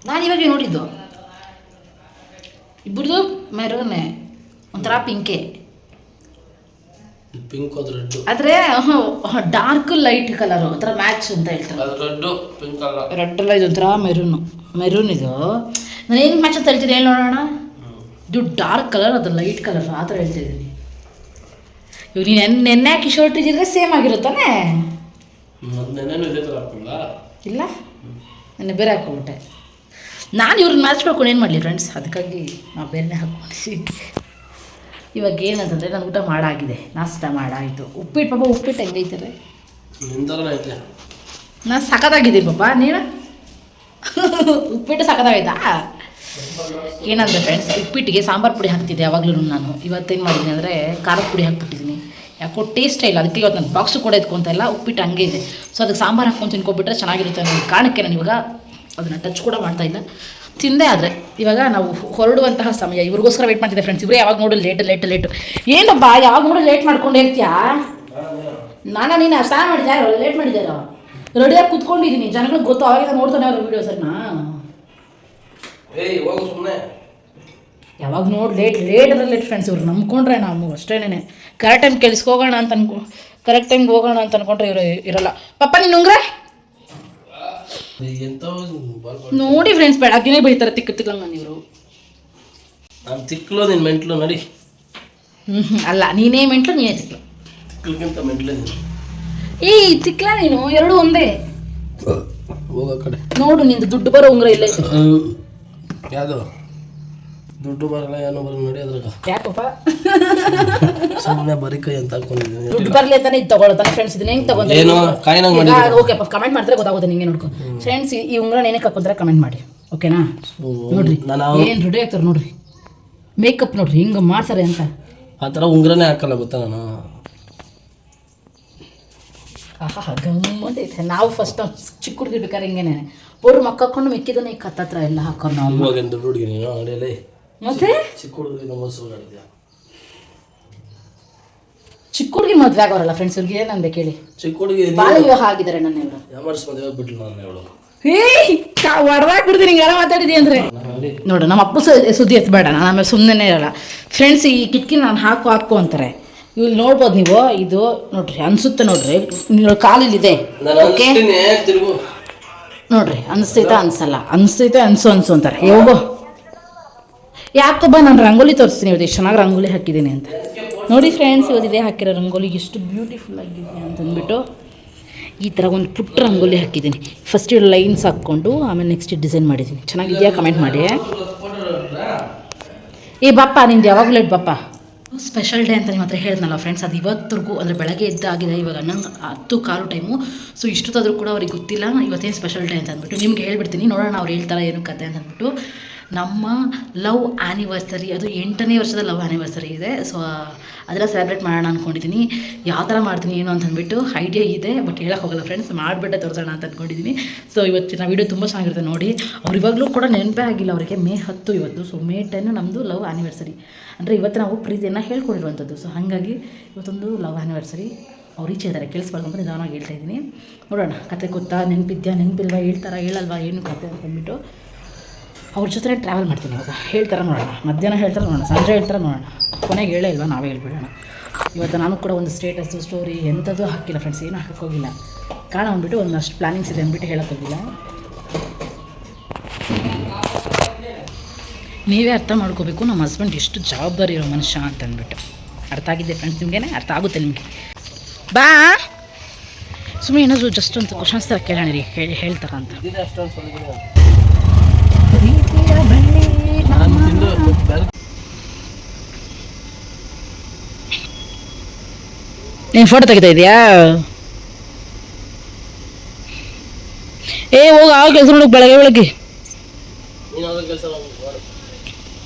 ನಾನು ಇವಾಗ ನೋಡಿದ್ದು ಇಬ್ಬರದು ಮೆರೂನೆ, ಒಂಥರ ಪಿಂಕೆ. ಪಿಂಕ್ ಅದು ರೆಡ್. ಆದರೆ ಡಾರ್ಕ್ ಲೈಟ್ ಕಲರು ಒಂಥರ ಮ್ಯಾಚ್ ಅಂತ ಹೇಳ್ತಾರೆ. ಅದು ರೆಡ್ಡು, ಪಿಂಕ್ ಅಲ್ಲ. ರೆಡ್ ಅಲ್ಲ, ಇದು ಒಂಥರ ಮೆರೂನ್ ಇದು. ನಾನು ಏನು ಮ್ಯಾಚ್ ಅಂತ ಹೇಳ್ತೀನಿ ಹೇಳಿ ನೋಡೋಣ. ಇದು ಡಾರ್ಕ್ ಕಲರ್, ಅದು ಲೈಟ್ ಕಲರ್, ಆ ಥರ ಹೇಳ್ತಾ ಇದ್ದೀನಿ. ಇವಾಗ ನೀನು ನೆನ್ನೆ ಹಾಕಿ ಶರ್ಟ್ ಇದ್ದರೆ ಸೇಮ್ ಆಗಿರುತ್ತಾನೆ. ನೆನ್ನೆನೂ ಇದೇ ಥರ ಹಾಕಲ್ಲ. ಇಲ್ಲ, ನೆನ್ನೆ ಬೇರೆ ಹಾಕ್ಕೊಂಬಿಟ್ಟೆ. ನಾನು ಇವ್ರನ್ನ ಮ್ಯಾಚ್ ಮಾಡ್ಕೊಂಡು ಏನು ಮಾಡಲಿ ಫ್ರೆಂಡ್ಸ್, ಅದಕ್ಕಾಗಿ ನಾವು ಬೇರೆನೇ ಹಾಕ್ಕೊಂಡಿದ್ದೀವಿ. ಇವಾಗ ಏನಂತಂದರೆ ನಾನು ಊಟ ಮಾಡಾಗಿದೆ, ನಾಷ್ಟ ಮಾಡಾಯಿತು. ಉಪ್ಪಿಟ್ಟು ಪಾಪ, ಉಪ್ಪಿಟ್ಟು ಹೆಂಗೈತಾರೆ? ನಿಂತರನೇ ಐತೆ. ನಾನು ಸಖತ್ತಾಗಿದ್ದೀನಿ ಪಾಪ. ನೀನು ಉಪ್ಪಿಟ್ಟು ಸಖತ್ತಾಗೈತಾ? ಏನಂದರೆ ಫ್ರೆಂಡ್ಸ್, ಉಪ್ಪಿಟ್ಟಿಗೆ ಸಾಂಬಾರು ಪುಡಿ ಹಾಕ್ತಿದ್ದೆ ಯಾವಾಗಲೂ ನಾನು. ಇವತ್ತೇನು ಮಾಡಿದ್ದೀನಿ ಅಂದರೆ ಖಾರದ ಪುಡಿ ಹಾಕ್ಬಿಟ್ಟಿದ್ದೀನಿ. ಯಾಕೋ ಟೇಸ್ಟೇ ಇಲ್ಲ, ಅದಕ್ಕೆ ಇವತ್ತು ನಾನು ಬಾಕ್ಸು ಕೂಡ ಎತ್ಕೊತ ಇಲ್ಲ. ಉಪ್ಪಿಟ್ಟು ಹಂಗೆ ಇದೆ. ಸೊ ಅದಕ್ಕೆ ಸಾಂಬಾರು ಹಾಕ್ಕೊಂಡು ತಿನ್ಕೊಬಿಟ್ರೆ ಚೆನ್ನಾಗಿರುತ್ತೆ ಅನ್ನೋ ಕಾರಣಕ್ಕೆ ನಾನು ಇವಾಗ ಅದನ್ನು ಟಚ್ ಕೂಡ ಮಾಡ್ತಾಯಿಲ್ಲ. ತಿಂದೆ. ಆದರೆ ಇವಾಗ ನಾವು ಹೊರಡುವಂತಹ ಸಮಯ, ಇವ್ರಿಗೋಸ್ಕರ ವೇಟ್ ಮಾಡ್ತಿದ್ದೆ ಫ್ರೆಂಡ್ಸ್. ಇವರೇ ಯಾವಾಗ ನೋಡು ಲೇಟು ಏನಬ್ಬಾ, ಯಾವಾಗ ನೋಡು ಲೇಟ್ ಮಾಡ್ಕೊಂಡು ಇರ್ತೀಯಾ? ನೀನು ಸ್ನಾನ ಮಾಡಿದ್ಯಾರೋ, ಲೇಟ್ ಮಾಡಿದ್ಯಾರೋ? ರೆಡಿಯಾಗಿ ಕೂತ್ಕೊಂಡಿದ್ದೀನಿ, ಜನಗಳಿಗೆ ಗೊತ್ತು, ಅವಾಗ ನೋಡ್ತಾನೆ ಅವ್ರ ವೀಡಿಯೋಸನ್ನ. ಏಯ್ ಹೋಗು ಸುಮ್ಮನೆ. ಯಾವಾಗ ನೋಡಿ ಲೇಟ್ ಫ್ರೆಂಡ್ಸ್. ಇವ್ರು ನಂಬ್ಕೊಂಡ್ರೆ ನಾವು ಅಷ್ಟೇನೆ. ಕರೆಕ್ಟ್ ಟೈಮ್ ಕೆಲ್ಸಕ್ಕೆ ಹೋಗೋಣ ಅಂತ ಕರೆಕ್ಟ್ ಟೈಮ್ಗೆ ಹೋಗೋಣ ಅಂತ ಅನ್ಕೊಂಡ್ರೆ ಇವರು ಇರಲ್ಲ. ಪಪ್ಪ ನೀನು ಉಂಗ್ರೆ ನೋಡಿ ಫ್ರೆಂಡ್ಸ್, ಬೆಳಗ್ಗೆನೇ ಬೈತಾರೆ ತಿಕ್ಕಂಗ ಇವರು. ನಾನು ತಿಕ್ಲು, ನೀನು ಮೆಂಟ್ಲು ನಡಿ. ಅಲ್ಲ, ನೀನೇ ಮೆಂಟ್ಲು, ನೀನೇ ತಿಕ್ಲು. ತಿಕ್ಲಕ್ಕಿಂತ ಮೆಂಟ್ಲೆ ನೀನು. ಏಯ್ ತಿಕ್ಲ ನೀನು, ಎರಡು ಒಂದೇ. ಹೋಗೋ ಕಡೆ ನೋಡು, ನಿಂದು ದುಡ್ಡು ಬರೋ ಉಂಗ್ರ ಇಲ್ಲ. ಯಾವುದು ದುಡ್ಡು ಬರಲ್ಲ, ಏನೋ ಬರಲ್ಲ, ನಡಿ ಅದ್ರಾಗ. ಯಾಕಪ್ಪ ಸುಮ್ಮನೆ ಬರೀ ಕೈ ಅಂತ ಹಾಕೊಂಡಿದ್ದೀನಿ. ದುಡ್ಡು ಬರಲಿ ಅಂತಾನೆ ಇದು ತಗೊಳ್ಳೋತಾನೆ ಫ್ರೆಂಡ್ಸ್. ಇದನ್ನ ಹೆಂಗೆ ತಗೊಂಡ್ರೆ ಏನೋ ಕಾಯಿನಾಗ ಮಾಡಿ. ಓಕೆ ಕಮೆಂಟ್ ಮಾಡಿದ್ರೆ ಗೊತ್ತಾಗುತ್ತೆ ನಿಂಗೆ. ನೋಡ್ಕೊ ಫ್ರೆಂಡ್ಸ್, ಈ ಉಂಗ್ರ ಏನಕ್ಕೆ ಹಾಕೊಂತಾರೆ ಕಮೆಂಟ್ ಮಾಡಿ, ಓಕೆನಾ? ನೋಡ್ರಿ ಏನು ರೆಡಿ ಆಗ್ತಾರೆ ನೋಡ್ರಿ. ಮೇಕಪ್ ನೋಡ್ರಿ ಹಿಂಗೆ ಮಾಡ್ತಾರೆ ಅಂತ. ಆ ಥರ ಉಂಗ್ರನೇ ಹಾಕಲ್ಲ, ಗೊತ್ತಾ ನಾನು. ಆಹಾ ಗಮ್ಮತ್ತೈತೆ. ನಾವು ಫಸ್ಟ್ ಚಿಕ್ಕ ಹುಡುಗಿರ್ಬೇಕಾದ್ರೆ ಹಿಂಗೇನೆ ಅವ್ರು ಮಕ್ಕ ಹಾಕೊಂಡು ಮಿಕ್ಕಿದನ್ನ ಈ ಕತ್ತತ್ರ ಎಲ್ಲ ಹಾಕೊಂಡು ನಾವು. ಇವಾಗ ದುಡ್ಡು ಹುಡುಗಿ ನೀನು ಅಂಗಡಿಯಲ್ಲಿ ಮತ್ತೆ ಚಿಕ್ಕ ಹುಡುಗಿ ಮೊಸರು ನಡೆದ್ಯಾ? ಚಿಕ್ಕ ಹುಡುಗಿ ಮದುವೆ ಆಗೋರಲ್ಲ ಫ್ರೆಂಡ್ಸ್. ಇವ್ರಿಗೆ ಏನು ಅನ್ಬೇಕು ಹೇಳಿ? ಚಿಕ್ಕ ಹುಡುಗಿ ಬಾಳ ವಿವಾಹ ಆಗಿದ್ದಾರೆ ನನ್ನ ಇವರು. ಯಾಮರ್ಸ್ ಮದುವೆ ಬಿಟ್ಲು ನಾನು ಹೇಳು. ಹೊಡೆದಾಕ್ಬಿಡ್ತೀನಿ ಹಿಂಗೆಲ್ಲ ಮಾತಾಡಿದಿ ಅಂದರೆ. ನೋಡು, ನಮ್ಮ ಅಪ್ಪು ಸುದ್ದಿ ಎತ್ತಬೇಡ, ನಾನು ಆಮೇಲೆ ಸುಮ್ಮನೆ ಇರಲ್ಲ ಫ್ರೆಂಡ್ಸ್. ಈ ಕಿಟಕಿ ನಾನು ಹಾಕು ಅಂತಾರೆ. ಇಲ್ಲಿ ನೋಡ್ಬೋದು ನೀವು, ಇದು ನೋಡ್ರಿ ಅನ್ಸುತ್ತೆ ನೋಡ್ರಿ, ಕಾಲಿಲ್ಲಿದೆ. ಓಕೆ ನೋಡ್ರಿ, ಅನಿಸ್ತೈತಾ ಅನ್ಸಲ್ಲ, ಅನಿಸ್ತೈತೆ ಅನ್ಸು ಅಂತಾರೆ. ಹೋಗೋ ಯಾಕಬ್ಬ, ನಾನು ರಂಗೋಲಿ ತೋರಿಸ್ತೀನಿ ಇವತ್ತು ಎಷ್ಟು ಚೆನ್ನಾಗಿ ರಂಗೋಲಿ ಹಾಕಿದ್ದೀನಿ ಅಂತ. ನೋಡಿ ಫ್ರೆಂಡ್ಸ್, ಇವತ್ತು ಇದೇ ಹಾಕಿರೋ ರಂಗೋಲಿ ಎಷ್ಟು ಬ್ಯೂಟಿಫುಲ್ ಆಗಿದೆ ಅಂತಂದ್ಬಿಟ್ಟು ಈ ಥರ ಒಂದು ಪುಟ್ಟ ರಂಗೋಲಿ ಹಾಕಿದ್ದೀನಿ. ಫಸ್ಟ್ ಲೈನ್ಸ್ ಹಾಕ್ಕೊಂಡು ಆಮೇಲೆ ನೆಕ್ಸ್ಟ್ ಡಿಸೈನ್ ಮಾಡಿದ್ದೀನಿ. ಚೆನ್ನಾಗಿದೆಯಾ ಕಮೆಂಟ್ ಮಾಡಿ. ಏ ಬಾಪ್ಪ, ನಿಂದು ಯಾವಾಗ ಲೇಟ್ ಬಾಪ್ಪ. ಸ್ಪೆಷಲ್ ಡೇ ಅಂತ ನಿಮ್ಮ ಹತ್ರ ಹೇಳಿದ್ನಲ್ಲ ಫ್ರೆಂಡ್ಸ್, ಅದು ಇವತ್ತರೆಗೂ ಅಂದರೆ ಬೆಳಗ್ಗೆ ಎದ್ದಾಗಿದೆ. ಇವಾಗ ನಂಗೆ 10:15 ಟೈಮು. ಸೊ ಇಷ್ಟೊತ್ತಾದರೂ ಕೂಡ ಅವ್ರಿಗೆ ಗೊತ್ತಿಲ್ಲ ಇವತ್ತೇನು ಸ್ಪೆಷಲ್ ಡೇ ಅಂತ ಅಂದ್ಬಿಟ್ಟು. ನಿಮ್ಗೆ ಹೇಳ್ಬಿಡ್ತೀನಿ, ನೋಡೋಣ ಅವ್ರು ಹೇಳ್ತಾರೆ ಏನು ಕತೆ ಅಂತ ಅಂದ್ಬಿಟ್ಟು. ನಮ್ಮ ಲವ್ ಆ್ಯನಿವರ್ಸರಿ, ಅದು 8ನೇ ವರ್ಷದ ಲವ್ ಆ್ಯನಿವರ್ಸರಿ ಇದೆ. ಸೊ ಅದೆಲ್ಲ ಸೆಲೆಬ್ರೇಟ್ ಮಾಡೋಣ ಅಂದ್ಕೊಂಡಿದ್ದೀನಿ. ಯಾವ ಥರ ಮಾಡ್ತೀನಿ ಏನು ಅಂತ ಅಂದ್ಬಿಟ್ಟು ಐಡಿಯಾ ಇದೆ, ಬಟ್ ಹೇಳಕ್ಕೆ ಹೋಗಲ್ಲ ಫ್ರೆಂಡ್ಸ್. ಮಾಡಿಬಿಟ್ಟೆ ತೋರಿಸೋಣ ಅಂತ ಅಂದ್ಕೊಂಡಿದ್ದೀನಿ. ಸೊ ಇವತ್ತಿನ ವೀಡಿಯೋ ತುಂಬ ಚೆನ್ನಾಗಿರುತ್ತೆ ನೋಡಿ. ಅವ್ರು ಇವಾಗಲೂ ಕೂಡ ನೆನಪೇ ಆಗಿಲ್ಲ ಅವರಿಗೆ. May 10 ಇವತ್ತು. ಸೊ May 10 ನಮ್ಮದು ಲವ್ ಆ್ಯನಿವರ್ಸರಿ. ಅಂದರೆ ಇವತ್ತು ನಾವು ಪ್ರೀತಿಯನ್ನು ಹೇಳ್ಕೊಂಡಿರುವಂಥದ್ದು. ಸೊ ಹಾಗಾಗಿ ಇವತ್ತೊಂದು ಲವ್ ಆ್ಯನಿವರ್ಸರಿ. ಅವ್ರು ಈಚೆ ಇದ್ದಾರೆ, ಕೇಳಿಸ್ಬಾರ್ದು ಅಂತ ನಿಧಾನವಾಗಿ ಹೇಳ್ತಾ ಇದ್ದೀನಿ. ನೋಡೋಣ ಕತೆ ಗೊತ್ತಾ, ನೆನಪಿಲ್ವಾ, ಹೇಳ್ತಾರಾ ಹೇಳಲ್ವಾ ಏನು ಕತೆ ಅಂತಂದ್ಬಿಟ್ಟು ಅವ್ರ ಜೊತೆ ಟ್ರಾವೆಲ್ ಮಾಡ್ತೀನಿ. ಇವಾಗ ಹೇಳ್ತಾರೆ ನೋಡೋಣ, ಮಧ್ಯಾಹ್ನ ಹೇಳ್ತಾರೆ ನೋಡೋಣ, ಸಂಜೆ ಹೇಳ್ತಾರೆ ನೋಡೋಣ, ಕೊನೆಗೆ ಹೇಳೇ ಇಲ್ವಾ ನಾವೇ ಹೇಳ್ಬಿಡೋಣ. ಇವತ್ತು ನಾನು ಕೂಡ ಒಂದು ಸ್ಟೇಟಸ್ಸು ಸ್ಟೋರಿ ಎಂಥದ್ದು ಹಾಕಿಲ್ಲ ಫ್ರೆಂಡ್ಸ್, ಏನೂ ಹಾಕೋಗಿಲ್ಲ. ಕಾರಣ ಅಂದ್ಬಿಟ್ಟು ಒಂದಷ್ಟು ಪ್ಲ್ಯಾನಿಂಗ್ಸ್ ಇದೆ ಅಂದ್ಬಿಟ್ಟು ಹೇಳೋಕ್ಕೋಗಿಲ್ಲ. ನೀವೇ ಅರ್ಥ ಮಾಡ್ಕೋಬೇಕು ನಮ್ಮ ಹಸ್ಬೆಂಡ್ ಎಷ್ಟು ಜವಾಬ್ದಾರಿ ಇರೋ ಮನುಷ್ಯ ಅಂತಂದ್ಬಿಟ್ಟು. ಅರ್ಥ ಆಗಿದ್ದೆ ಫ್ರೆಂಡ್ಸ್ ನಿಮಗೇನೆ? ಅರ್ಥ ಆಗುತ್ತೆ ನಿಮಗೆ. ಬಾ ಸುಮ್ಮನೆ ಏನಾದರೂ ಜಸ್ಟ್ ಅಂತ ಕ್ವಶನ್ಸ್ ಥರ ಕೇಳೋಣ ರೀ, ಹೇಳ್ತಾರ ಅಂತ. ನೀನು ಫೋಟೋ ತೆಗಿತಾ ಇದೆಯಾ? ಹೋಗ ಆ ಕೆಲಸ ನೋಡೋಕೆ ಬೆಳಗ್ಗೆ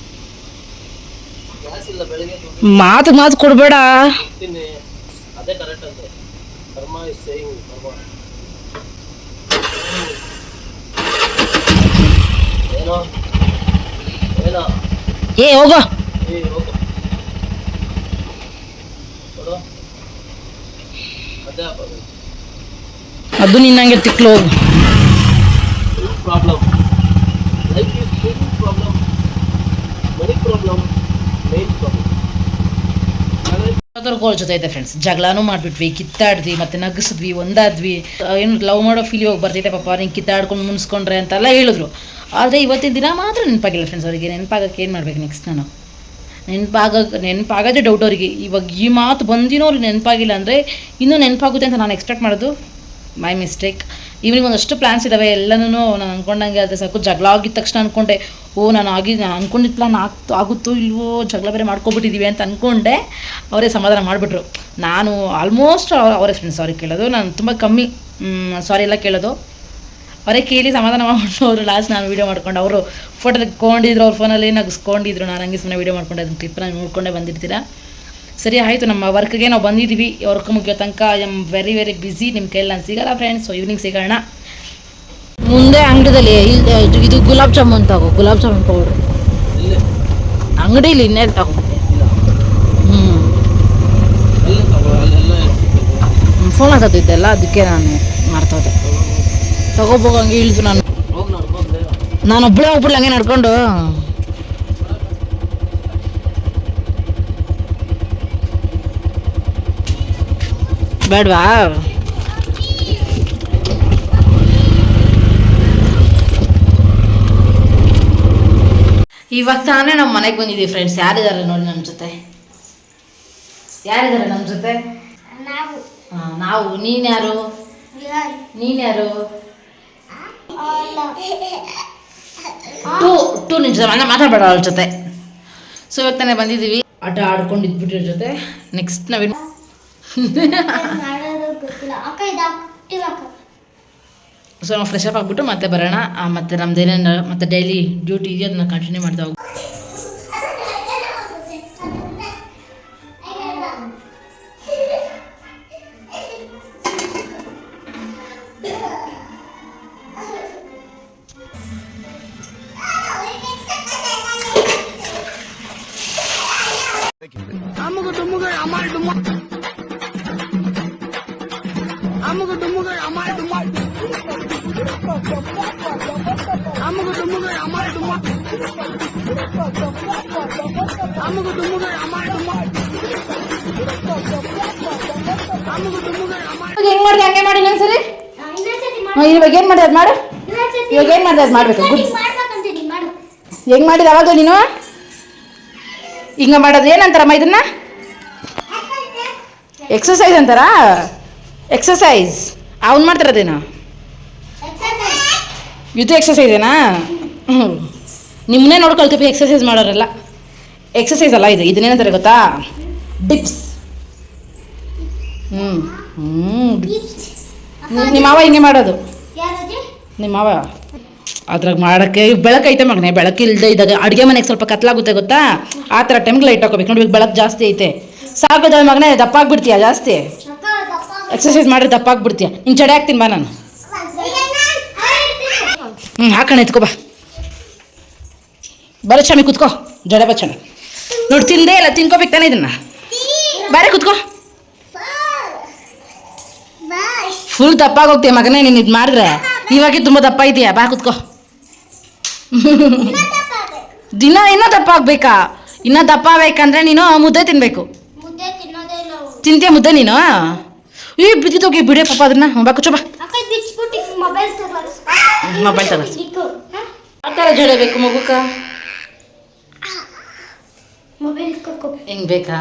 ಮಾತು ಕೊಡಬೇಡ. ಅದೇ ಕರೆಕ್ಟ್ ಅಂತ ಕರ್ಮ ಇಸ್ ಸೇಯಿಂಗ್ ಕರ್ಮ ಏನೋ ಏನೋ ಏ ಹೋಗೋ ಹೋಗು ನೋಡು ಅದೇ ಅದು ನಿನ್ನಂಗೆ ತಿಕ್ಲು ಹೋಗು. Problem life is big problem money problem main problem goal ಜೊತೆ ಇದೆ ಫ್ರೆಂಡ್ಸ್. ಜಗಳನೂ ಮಾಡಿಬಿಟ್ವಿ, ಕಿತ್ತಾಡಿದ್ವಿ, ಮತ್ತೆ ನಗಿಸಿದ್ವಿ, ಒಂದಾದ್ವಿ. ಏನು ಲವ್ ಮಾಡೋ ಫೀಲ್ ಹೋಗಿ ಬರ್ತೈತೆ ಪಾಪ ನೀನು ಕಿತ್ತಾಡ್ಕೊಂಡು ಮುನ್ಸ್ಕೊಂಡ್ರೆ ಅಂತೆಲ್ಲ ಹೇಳಿದ್ರು. ಆದರೆ ಇವತ್ತಿನ ದಿನ ಮಾತ್ರ ನೆನಪಾಗಿಲ್ಲ ಫ್ರೆಂಡ್ಸ್. ಅವರಿಗೆ ನೆನಪಾಗಕ್ಕೆ ಏನು ಮಾಡ್ಬೇಕು ನೆಕ್ಸ್ಟ್ ನಾನು ನೆನಪಾಗೋದೇ ಡೌಟ್ ಅವರಿಗೆ. ಇವಾಗ ಈ ಮಾತು ಬಂದಿನೋ ಅವ್ರಿಗೆ ನೆನಪಾಗಿಲ್ಲ ಅಂದರೆ ಇನ್ನೂ ನೆನಪಾಗುತ್ತೆ ಅಂತ ನಾನು ಎಕ್ಸ್ಪೆಕ್ಟ್ ಮಾಡೋದು ಮೈ ಮಿಸ್ಟೇಕ್. ಈವ್ನಿಂಗ್ ಒಂದಷ್ಟು ಪ್ಲ್ಯಾನ್ಸ್ ಇದ್ದಾವೆ, ಎಲ್ಲನೂ ನಾನು ಅಂದ್ಕೊಂಡಂಗೆ ಆದರೆ ಸಾಕು. ಜಗಳ ಆಗಿದ ತಕ್ಷಣ ಅಂದ್ಕೊಂಡೆ ನಾನು ಅಂದ್ಕೊಂಡಿದ್ದ ಪ್ಲ್ಯಾನ್ ಆಗುತ್ತೋ ಇಲ್ವೋ, ಜಗಳ ಬೇರೆ ಮಾಡ್ಕೊಬಿಟ್ಟಿದ್ದೀವಿ ಅಂತ ಅಂದ್ಕೊಂಡೆ. ಅವರೇ ಸಮಾಧಾನ ಮಾಡಿಬಿಟ್ರು. ನಾನು ಆಲ್ಮೋಸ್ಟ್ ಅವರೇ ಫ್ರೆಂಡ್ಸ್ ಸಾರಿ ಕೇಳೋದು, ನಾನು ತುಂಬ ಕಮ್ಮಿ ಸಾರಿ ಎಲ್ಲ ಕೇಳೋದು. ಅವರೇ ಕೇಳಿ ಸಮಾಧಾನ ಮಾಡ್ಬಿಟ್ಟು ಅವರು ಲಾಸ್ಟ್ ನಾನು ವೀಡಿಯೋ ಮಾಡ್ಕೊಂಡು ಅವರು ಫೋಟೋ ತೆಕ್ಕೊಂಡಿದ್ರು, ಅವ್ರ ಫೋನಲ್ಲಿ ನಗಿಸ್ಕೊಂಡಿದ್ರು. ನಾನು ಹಂಗೆ ಸುಮ್ಮನೆ ವೀಡಿಯೋ ಮಾಡ್ಕೊಂಡೆ ಅದನ್ನ ಕ್ಲಿಪ್ನ ನೋಡ್ಕೊಂಡೇ ಬಂದಿರ್ತೀರಾ. ಸರಿ ಆಯಿತು, ನಮ್ಮ ವರ್ಕ್ಗೆ ನಾವು ಬಂದಿದ್ದೀವಿ. ವರ್ಕ್ ಮುಗಿಯೋ ತನಕ I am very very busy. ನಿಮ್ಮ ಕೈಯಲ್ಲಿ ನಾನು ಸಿಗೋಲ್ಲ ಫ್ರೆಂಡ್ಸ್. ಸೊ ಈವ್ನಿಂಗ್ ಸಿಗೋಣ. ಮುಂದೆ ಅಂಗಡಿದಲ್ಲಿ ಇದು ಗುಲಾಬ್ ಜಾಮೂನ್ ತಗೋ, ಗುಲಾಬ್ ಜಾಮೂನ್ ಪೌಡ್ರು ಅಂಗಡಿಲಿ ಇನ್ನೇನು ತಗೊಂಡೆ. ಫೋನ್ ಹಾಕೋತಿದ್ದೆಲ್ಲ ಅದಕ್ಕೆ ನಾನು ಮಾಡ್ತೋದೆ. ತಗೋಬೋಗ ಹಂಗೆ ಇಳಿದು ನಾನು ಒಬ್ಬಳೇ ಹೋಗ್ಬಿಡ್ಲಿ ಹಂಗೆ ನಡ್ಕೊಂಡು. ಬೇಡವಾ? ಇವಾಗ ತಾನೇ ನಮ್ಮ ಮನೆಗೆ ಬಂದಿದ್ದೀವಿ ಫ್ರೆಂಡ್ಸ್. ಯಾರಿದ್ದಾರೆ ನೋಡಿ ನಮ್ಮ ಜೊತೆ? ಯಾರಿದ್ದಾರೆ ನಮ್ಮ ಜೊತೆ? ನಾವು. ನೀನ್ಯಾರು? ನೀನ್ಯಾರು? ಟೂ ನಿನ್ನ ಜೊತೆ ಮನೆ ಮಾತಾಡಬೇಡ ಅವ್ರ ಜೊತೆ. ಸೊ ಇವಾಗ ತಾನೇ ಬಂದಿದ್ದೀವಿ, ಆಟ ಆಡ್ಕೊಂಡು ಇದ್ಬಿಟ್ಟಿರ ಜೊತೆ. ನೆಕ್ಸ್ಟ್ ನಾವೇನು ಸೊ ನಾವು ಫ್ರೆಶ್ ಅಪ್ ಆಗಿಬಿಟ್ಟು ಮತ್ತೆ ಬರೋಣ. ಮತ್ತು ನಮ್ದೇನೇನು ಮತ್ತೆ ಡೈಲಿ ಡ್ಯೂಟಿ ಇದೆಯೋ ಅದನ್ನ ಕಂಟಿನ್ಯೂ ಮಾಡ್ತಾ ಹೋಗಿ. ಹೆಂಗ್ ಮಾಡಿದೆ ಹಂಗೆ ಮಾಡಿ ನಂಗೆ ಸರಿ. ಇವಾಗ ಏನು ಮಾಡಿದೆ ಅದು ಮಾಡು. ಇವಾಗ ಏನು ಮಾಡಿದೆ ಅದು ಮಾಡಬೇಕು. ಹೆಂಗ್ ಮಾಡಿದ ಅವಾಗ ನೀನು ಹಿಂಗೆ ಮಾಡೋದು ಏನಂತಾರಮ್ಮ ಇದನ್ನ? ಎಕ್ಸಸೈಸ್ ಅಂತಾರಾ? ಎಕ್ಸಸೈಸ್ ಅವ್ನು ಮಾಡ್ತಿರೋದೇನೋ ಇದು ಎಕ್ಸಸೈಸೇನಾ? ನಿಮ್ಮನ್ನೇ ನೋಡ್ಕೊಳ್ತೀವಿ ಎಕ್ಸಸೈಸ್ ಮಾಡೋರೆಲ್ಲ. ಎಕ್ಸಸೈಸ್ ಅಲ್ಲ ಇದು, ಇದನ್ನೇನಂತಾರೆ ಗೊತ್ತಾ? ಡಿಪ್ಸ್. ನಿಮ್ಮ ಮಾವ ಹಿಂಗೆ ಮಾಡೋದು. ನಿಮ್ಮ ಮಾವ ಅದ್ರಾಗ ಮಾಡೋಕ್ಕೆ ಬೆಳಕೈತೆ ಮಗನೇ. ಬೆಳಕಿಲ್ಲದೆ ಇದ್ದಾಗ ಅಡುಗೆ ಮನೆಗೆ ಸ್ವಲ್ಪ ಕತ್ಲಾಗುತ್ತೆ ಗೊತ್ತಾ? ಆ ಥರ ಟೈಮ್ಗೆ ಲೈಟ್ ಹಾಕೋಬೇಕು. ನೋಡಿ ಬೆಳಕು ಜಾಸ್ತಿ ಐತೆ, ಸಾಕೋದ ಮಗನೇ ದಪ್ಪ ಆಗ್ಬಿಡ್ತೀಯ ಜಾಸ್ತಿ. ಎಕ್ಸಸೈಸ್ ಮಾಡಿದ್ರೆ ದಪ್ಪ ಆಗ್ಬಿಡ್ತೀಯ. ಹಿಂಗೆ ಜಡೆ ಹಾಕ್ತೀನಿ ಬಾ ನಾನು. ಹಾಕೋಣ ಎತ್ಕೋ ಬಾ. ಬರೋ ಚಮಿ ಕುತ್ಕೋ, ಜಡೆ ಬಚ್ಚಣ. ನೋಡಿ ತಿಂದೇ ಇಲ್ಲ, ತಿನ್ಕೋಬೇಕು ತಾನೆ ಇದನ್ನ. ಬಾರೆ ಕುತ್ಕೋ. ಫುಲ್ ದಪ್ಪಾಗಿ ಹೋಗ್ತೀಯ ಮಗನೇ ನೀನು ಇದು ಮಾಡಿದ್ರೆ. ಇವಾಗೆ ತುಂಬ ದಪ್ಪ ಇದೆಯಾ, ಬಾ ಕುತ್ಕೋ. ದಿನ ಇನ್ನೂ ದಪ್ಪ ಆಗ್ಬೇಕಾ? ಇನ್ನೂ ದಪ್ಪ ಆಗ್ಬೇಕಂದ್ರೆ ನೀನು ಮುದ್ದೆ ತಿನ್ಬೇಕು. ತಿಂತೀಯ ಮುದ್ದೆ ನೀನು? ಈ ಬಿದ್ದಿದ್ದೋಗಿ ಬಿಡಿ ಪಾಪ ಅದನ್ನ. ಬಾ ಕುಚ್ಚೋ ಬಾ. ಮೊಬೈಲ್ ತಗೋ. ಆ ಥರ ಜಡೆ ಬೇಕು ಮಗುಕ. ಹೆಂಗ್ ಬೇಕಾ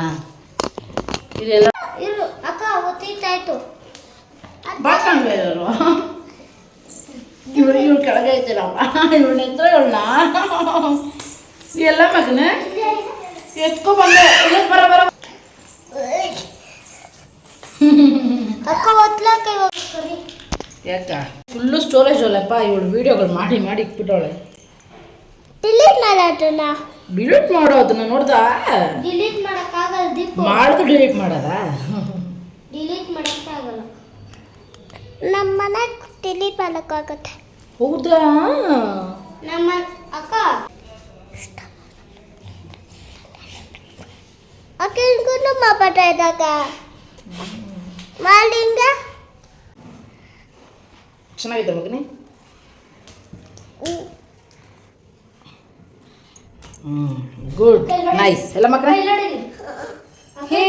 ಇದೆಲ್ಲ? ಬಾಳ್ಕೊಂಡ್ರು ಇವ್ರು ಕೆಳಗೆ ಐತಿಲ್ಲಮ್ಮ. ಇವಳು ಎತ್ತರ ಇವಳನ್ನ ಎಲ್ಲ ಮಗನ ಎತ್ಕೊ ಬಂದೆ. ಬರ ಬರ ಯಾಕ ಫುಲ್ಲು ಸ್ಟೋರೇಜ್ ಅಲ್ಲಪ್ಪ. ಇವಳು ವೀಡಿಯೋಗಳು ಮಾಡಿ ಮಾಡಿ ಇಕ್ಬಿಟ್ಟವಳೆ. ಡಿಲೀಟ್ ಮಾಡೋ ಅದನ್ನ ನೋಡ್ದ? ಮಾಡಿದ್ರು ಡಿಲೀಟ್ ಮಾಡೋದ? ಡಿಲೀಟ್ ಮಾಡೋಕ್ಕೆ ಆಗಲ್ಲ. ನಮ್ಮ ಮನೆಗೆ ಡಿಲೀಟ್ ಮಾಡೋಕ್ಕಾಗುತ್ತೆ. ಹೌದಾ? ನಮ್ಮ ಅಕ್ಕ ಅಕ್ಕನಿಗೂ ಮಾಪಾಟ ಇದ್ದಾಗ ಮಾಲಿಂಗ ಚೆನ್ನಾಗಿದೆ ಮಗನೇ. Good, nice. ಎಲ್ಲ ಮಕ್ಕಳ ಹೇ